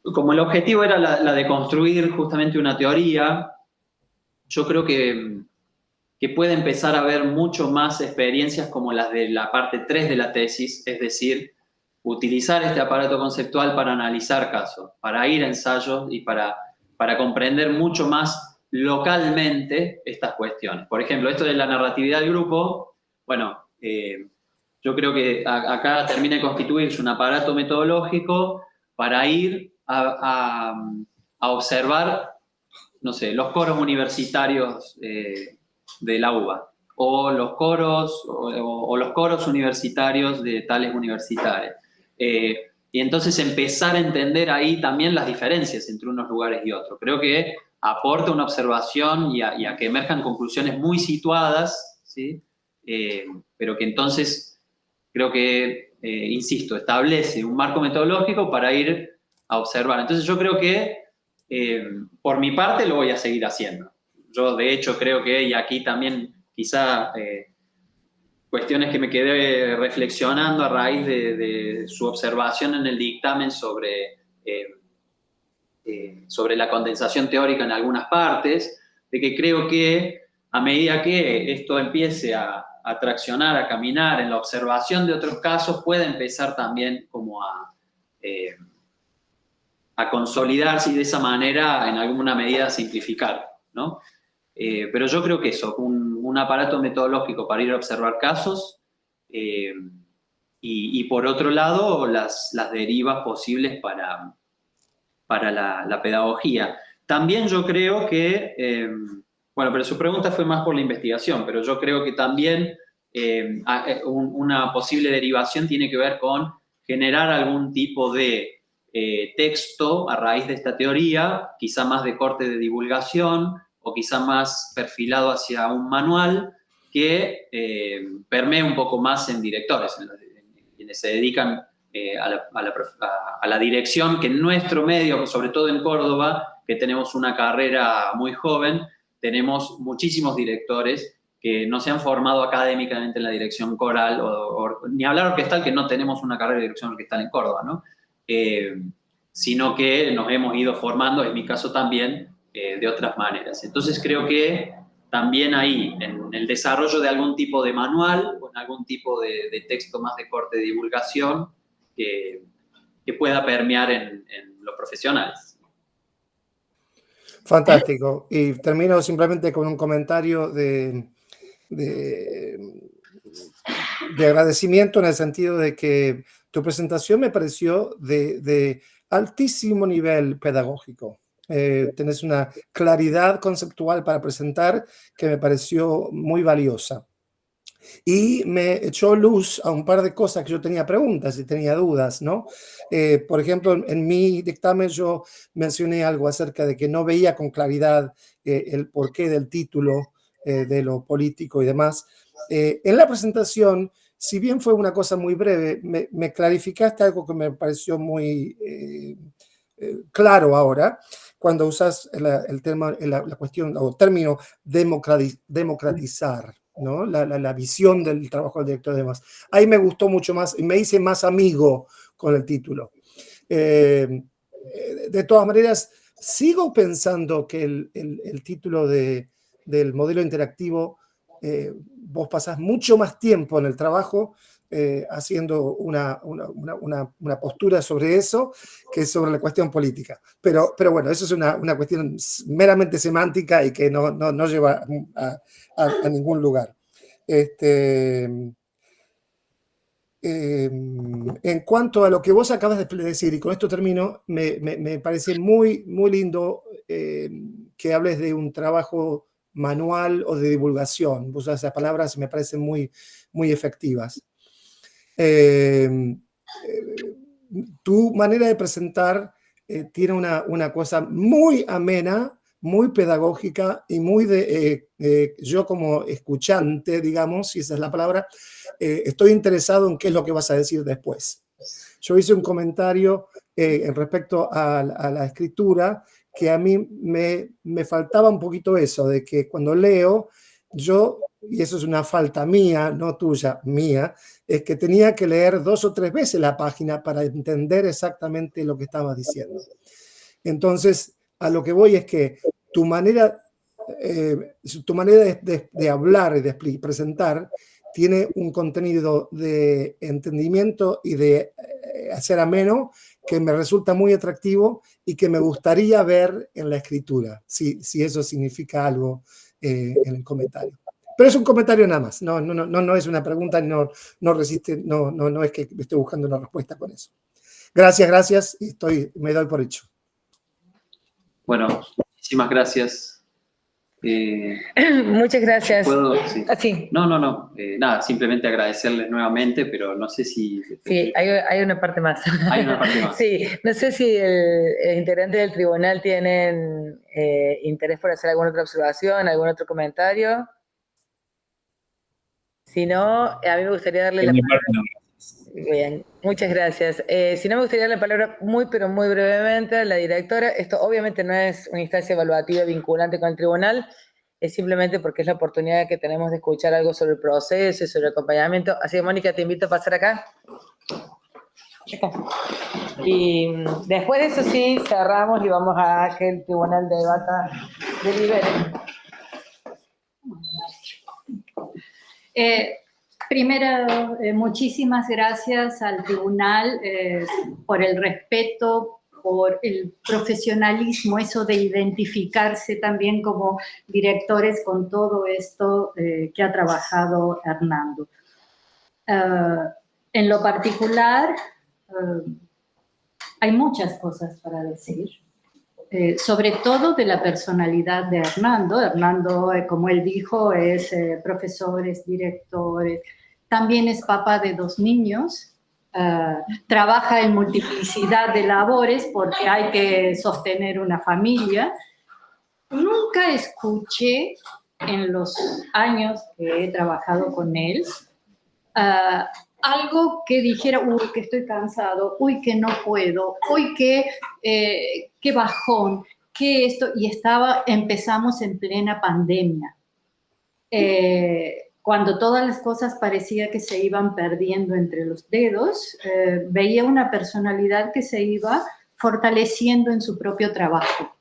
como el objetivo era la de construir justamente una teoría, yo creo que puede empezar a haber mucho más experiencias como las de la parte 3 de la tesis, es decir, utilizar este aparato conceptual para analizar casos, para ir a ensayos y para comprender mucho más localmente estas cuestiones. Por ejemplo, esto de la narratividad del grupo, bueno, yo creo que acá termina de constituirse un aparato metodológico para ir a observar, no sé, los coros universitarios de la UBA, o los coros, o los coros universitarios de tales universitarias. Y entonces empezar a entender ahí también las diferencias entre unos lugares y otros. Creo que aporta una observación y a que emerjan conclusiones muy situadas, ¿sí? Pero que entonces creo que, insisto, establece un marco metodológico para ir a observar. Entonces yo creo que, por mi parte, lo voy a seguir haciendo. Yo, de hecho, creo que, y aquí también quizá cuestiones que me quedé reflexionando a raíz de su observación en el dictamen sobre la condensación teórica en algunas partes, de que creo que a medida que esto empiece a traccionar, a caminar en la observación de otros casos, puede empezar también como a consolidarse y de esa manera, en alguna medida, simplificar, ¿no? Pero yo creo que eso, un aparato metodológico para ir a observar casos y por otro lado, las derivas posibles para la pedagogía. También yo creo que, bueno, pero su pregunta fue más por la investigación, pero yo creo que también una posible derivación tiene que ver con generar algún tipo de texto a raíz de esta teoría, quizá más de corte de divulgación o quizá más perfilado hacia un manual que permee un poco más en directores, en quienes se dedican a la dirección, que en nuestro medio, sobre todo en Córdoba, que tenemos una carrera muy joven, tenemos muchísimos directores que no se han formado académicamente en la dirección coral, ni hablar orquestal, que no tenemos una carrera de dirección orquestal en Córdoba, ¿no? Sino que nos hemos ido formando, en mi caso también, de otras maneras. Entonces creo que también ahí, en el desarrollo de algún tipo de manual o en algún tipo de texto más de corte de divulgación que pueda permear en los profesionales. Fantástico. Y termino simplemente con un comentario de agradecimiento en el sentido de que tu presentación me pareció de altísimo nivel pedagógico. Tenés una claridad conceptual para presentar que me pareció muy valiosa. Y me echó luz a un par de cosas que yo tenía preguntas y tenía dudas, ¿no? Por ejemplo, en mi dictamen yo mencioné algo acerca de que no veía con claridad el porqué del título de lo político y demás. En la presentación, si bien fue una cosa muy breve, me clarificaste algo que me pareció muy claro ahora cuando usas el tema, la cuestión o término democratizar, ¿no? La visión del trabajo del director de demás. Ahí me gustó mucho más, y me hice más amigo con el título. De todas maneras, sigo pensando que el título del modelo interactivo, vos pasás mucho más tiempo en el trabajo haciendo una postura sobre eso que sobre la cuestión política. Pero bueno, eso es una cuestión meramente semántica y que no lleva a ningún lugar. En cuanto a lo que vos acabas de decir, y con esto termino, me parece muy, muy lindo que hables de un trabajo manual o de divulgación. Vos usas esas palabras, me parecen muy, muy efectivas. Tu manera de presentar tiene una cosa muy amena, muy pedagógica y muy yo como escuchante, digamos, si esa es la palabra, estoy interesado en qué es lo que vas a decir después. Yo hice un comentario en respecto a la escritura, que a mí me faltaba un poquito eso, de que cuando leo, yo, y eso es una falta mía, no tuya, mía, es que tenía que leer 2 o 3 veces la página para entender exactamente lo que estabas diciendo. Entonces, a lo que voy es que tu manera de hablar y de presentar tiene un contenido de entendimiento y de hacer ameno que me resulta muy atractivo y que me gustaría ver en la escritura, si eso significa algo en el comentario. Pero es un comentario nada más, no es una pregunta, no es que esté buscando una respuesta con eso. Gracias, y me doy por hecho. Bueno, muchísimas gracias. Muchas gracias. ¿Puedo? Sí. Sí. No. Nada, simplemente agradecerles nuevamente, pero no sé si... Sí, hay una parte más. Hay una parte más. Sí, no sé si el integrante del tribunal tienen interés por hacer alguna otra observación, algún otro comentario. Si no, a mí me gustaría darle la palabra. Bien, muchas gracias. Si no, me gustaría darle la palabra muy, pero muy brevemente a la directora. Esto obviamente no es una instancia evaluativa vinculante con el tribunal, es simplemente porque es la oportunidad que tenemos de escuchar algo sobre el proceso y sobre el acompañamiento. Así que, Mónica, te invito a pasar acá. Y después de eso sí, cerramos y vamos a que el tribunal debata, delibere. Primero, muchísimas gracias al tribunal por el respeto, por el profesionalismo, eso de identificarse también como directores con todo esto que ha trabajado Hernando. En lo particular, hay muchas cosas para decir. Sobre todo de la personalidad de Hernando. Hernando, como él dijo, es profesor, es director, también es papá de 2 niños, trabaja en multiplicidad de labores porque hay que sostener una familia. Nunca escuché en los años que he trabajado con él algo que dijera, uy, que estoy cansado, uy, que no puedo, uy, que bajón, que esto, y empezamos en plena pandemia, cuando todas las cosas parecía que se iban perdiendo entre los dedos, veía una personalidad que se iba fortaleciendo en su propio trabajo.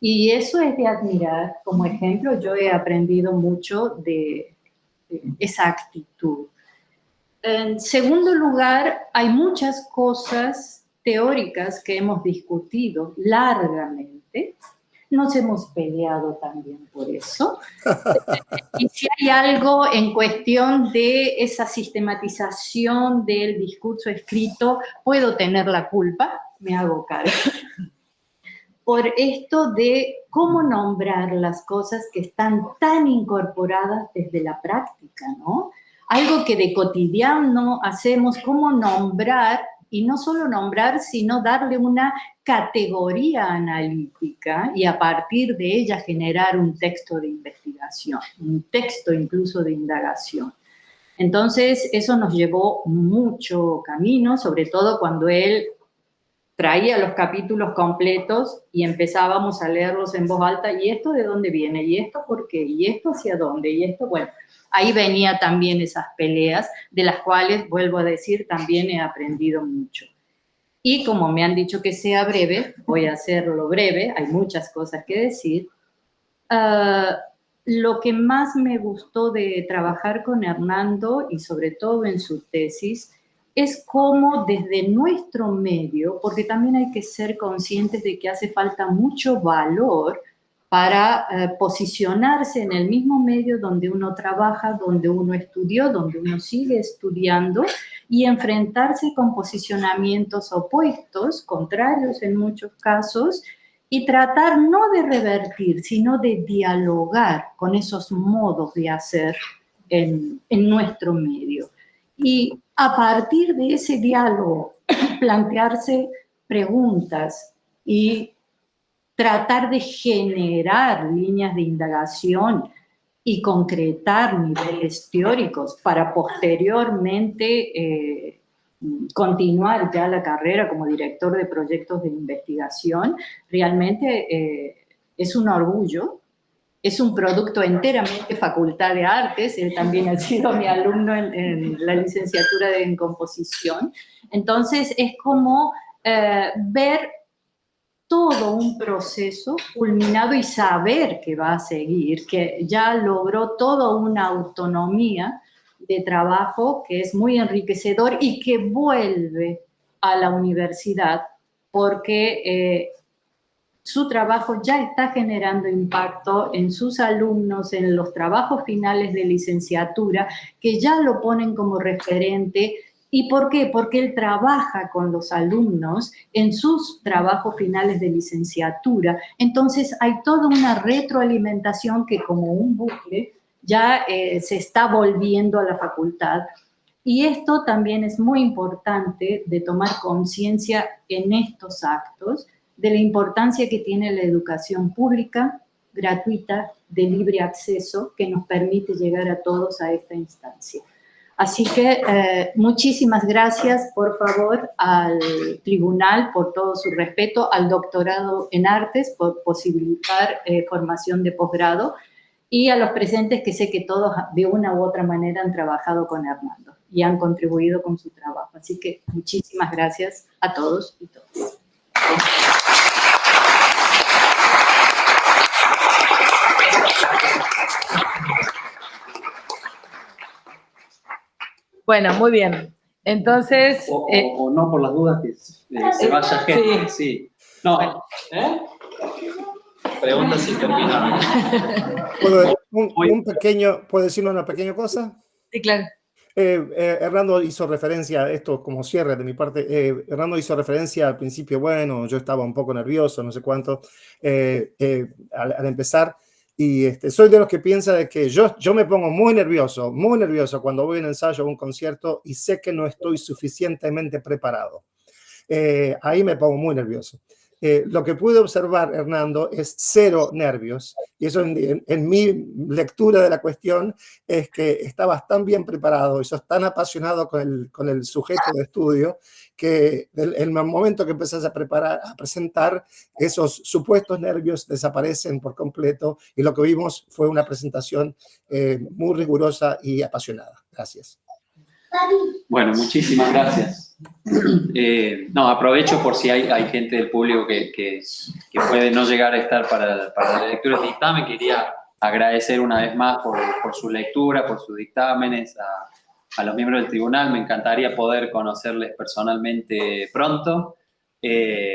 Y eso es de admirar. Como ejemplo, yo he aprendido mucho de esa actitud. En segundo lugar, hay muchas cosas teóricas que hemos discutido largamente. Nos hemos peleado también por eso. Y si hay algo en cuestión de esa sistematización del discurso escrito, puedo tener la culpa, me hago cargo. Por esto de cómo nombrar las cosas que están tan incorporadas desde la práctica, ¿no? Algo que de cotidiano hacemos, cómo nombrar, y no solo nombrar, sino darle una categoría analítica y a partir de ella generar un texto de investigación, un texto incluso de indagación. Entonces, eso nos llevó mucho camino, sobre todo cuando él traía los capítulos completos y empezábamos a leerlos en voz alta, ¿y esto de dónde viene? ¿Y esto por qué? ¿Y esto hacia dónde? Y esto, bueno, ahí venía también esas peleas, de las cuales, vuelvo a decir, también he aprendido mucho. Y como me han dicho que sea breve, voy a hacerlo breve, hay muchas cosas que decir. Lo que más me gustó de trabajar con Hernando, y sobre todo en su tesis, es cómo desde nuestro medio, porque también hay que ser conscientes de que hace falta mucho valor para posicionarse en el mismo medio donde uno trabaja, donde uno estudió, donde uno sigue estudiando, y enfrentarse con posicionamientos opuestos, contrarios en muchos casos, y tratar no de revertir, sino de dialogar con esos modos de hacer en nuestro medio. Y a partir de ese diálogo, plantearse preguntas y tratar de generar líneas de indagación y concretar niveles teóricos para posteriormente continuar ya la carrera como director de proyectos de investigación, realmente es un orgullo. Es un producto enteramente Facultad de Artes, él también ha sido mi alumno en la licenciatura en composición. Entonces es como ver todo un proceso culminado y saber que va a seguir, que ya logró toda una autonomía de trabajo que es muy enriquecedor y que vuelve a la universidad porque su trabajo ya está generando impacto en sus alumnos, en los trabajos finales de licenciatura, que ya lo ponen como referente. ¿Y por qué? Porque él trabaja con los alumnos en sus trabajos finales de licenciatura. Entonces hay toda una retroalimentación que como un bucle ya se está volviendo a la facultad. Y esto también es muy importante de tomar conciencia en estos actos, de la importancia que tiene la educación pública, gratuita, de libre acceso, que nos permite llegar a todos a esta instancia. Así que muchísimas gracias, por favor, al tribunal por todo su respeto, al doctorado en artes por posibilitar formación de posgrado y a los presentes que sé que todos de una u otra manera han trabajado con Hernando y han contribuido con su trabajo. Así que muchísimas gracias a todos y todas. Bueno, muy bien. Entonces... O no, por las dudas que se vaya gente. Sí. No, Pregunta si terminaron. ¿Puedo decir una pequeña cosa? Sí, claro. Hernando hizo referencia a esto como cierre de mi parte. Hernando hizo referencia al principio, bueno, yo estaba un poco nervioso, no sé cuánto, al empezar. Y soy de los que piensa de que yo me pongo muy nervioso cuando voy a un ensayo o un concierto y sé que no estoy suficientemente preparado. Ahí me pongo muy nervioso. Lo que pude observar, Hernando, es cero nervios. Y eso en mi lectura de la cuestión es que estabas tan bien preparado y sos tan apasionado con el sujeto de estudio que en el momento que empezás a presentar, esos supuestos nervios desaparecen por completo y lo que vimos fue una presentación muy rigurosa y apasionada. Gracias. Bueno, muchísimas gracias. No, aprovecho por si hay gente del público que puede no llegar a estar para la lectura del dictamen. Quería agradecer una vez más por su lectura, por sus dictámenes, a los miembros del tribunal. Me encantaría poder conocerles personalmente pronto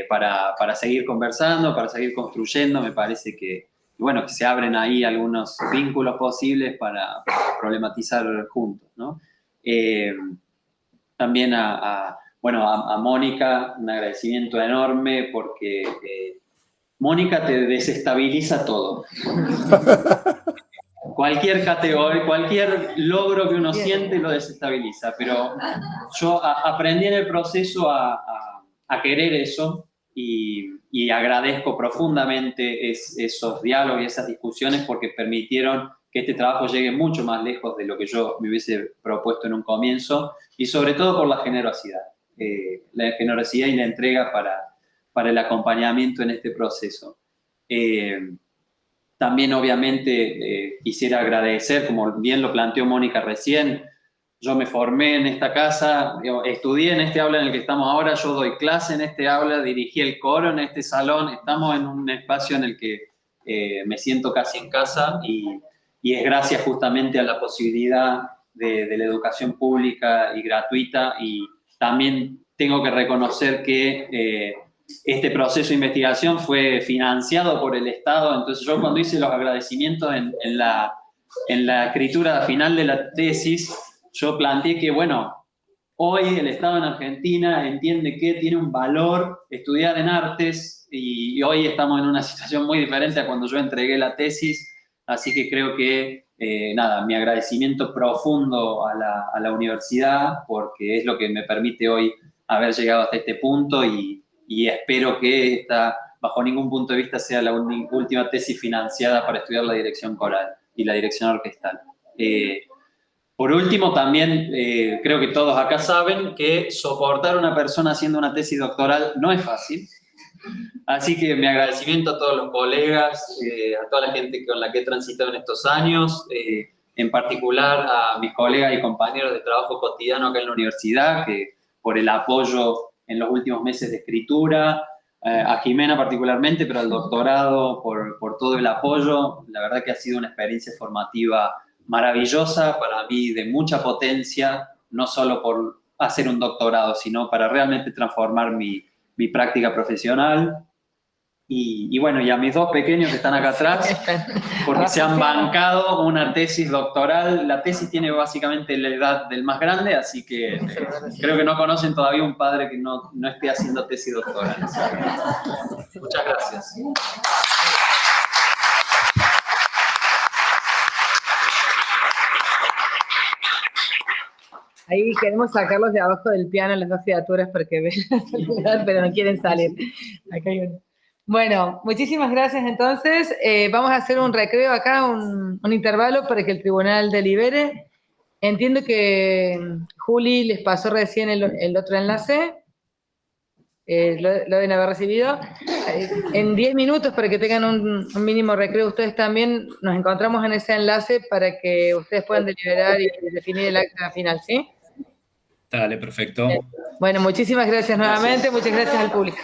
para seguir conversando, para seguir construyendo. Me parece que se abren ahí algunos vínculos posibles para problematizar juntos, ¿no? También a Mónica, un agradecimiento enorme porque Mónica te desestabiliza todo. Cualquier categoría, cualquier logro que uno siente lo desestabiliza, pero yo aprendí en el proceso a querer eso y agradezco profundamente esos diálogos y esas discusiones porque permitieron que este trabajo llegue mucho más lejos de lo que yo me hubiese propuesto en un comienzo y sobre todo por la generosidad y la entrega para el acompañamiento en este proceso. También, obviamente, quisiera agradecer, como bien lo planteó Mónica recién, yo me formé en esta casa, estudié en este aula en el que estamos ahora, yo doy clase en este aula, dirigí el coro en este salón, estamos en un espacio en el que me siento casi en casa y es gracias justamente a la posibilidad de la educación pública y gratuita, y también tengo que reconocer que este proceso de investigación fue financiado por el Estado. Entonces yo, cuando hice los agradecimientos en la escritura final de la tesis, yo planteé que, bueno, hoy el Estado en Argentina entiende que tiene un valor estudiar en artes, y hoy estamos en una situación muy diferente a cuando yo entregué la tesis, así que creo que, nada, mi agradecimiento profundo a la universidad, porque es lo que me permite hoy haber llegado hasta este punto, y espero que esta, bajo ningún punto de vista, sea la última tesis financiada para estudiar la dirección coral y la dirección orquestal. Por último, también creo que todos acá saben que soportar a una persona haciendo una tesis doctoral no es fácil. Así que mi agradecimiento a todos los colegas, a toda la gente con la que he transitado en estos años, en particular a mis colegas y compañeros de trabajo cotidiano acá en la universidad, que por el apoyo en los últimos meses de escritura, a Jimena particularmente, pero al doctorado por todo el apoyo. La verdad que ha sido una experiencia formativa maravillosa, para mí de mucha potencia, no solo por hacer un doctorado, sino para realmente transformar mi práctica profesional. Y bueno, y a mis dos pequeños que están acá atrás, porque se han bancado una tesis doctoral. La tesis tiene básicamente la edad del más grande, así que creo que no conocen todavía un padre que no esté haciendo tesis doctoral. Muchas gracias. Ahí queremos sacarlos de abajo del piano, las dos criaturas, porque vean, pero no quieren salir. Acá hay uno. Bueno, muchísimas gracias entonces. Vamos a hacer un recreo acá, un intervalo para que el tribunal delibere. Entiendo que Juli les pasó recién el otro enlace. Lo deben haber recibido. En 10 minutos, para que tengan un mínimo recreo ustedes también, nos encontramos en ese enlace para que ustedes puedan deliberar y definir el acta final, ¿sí? Dale, perfecto. Bueno, muchísimas gracias nuevamente. Muchas gracias al público.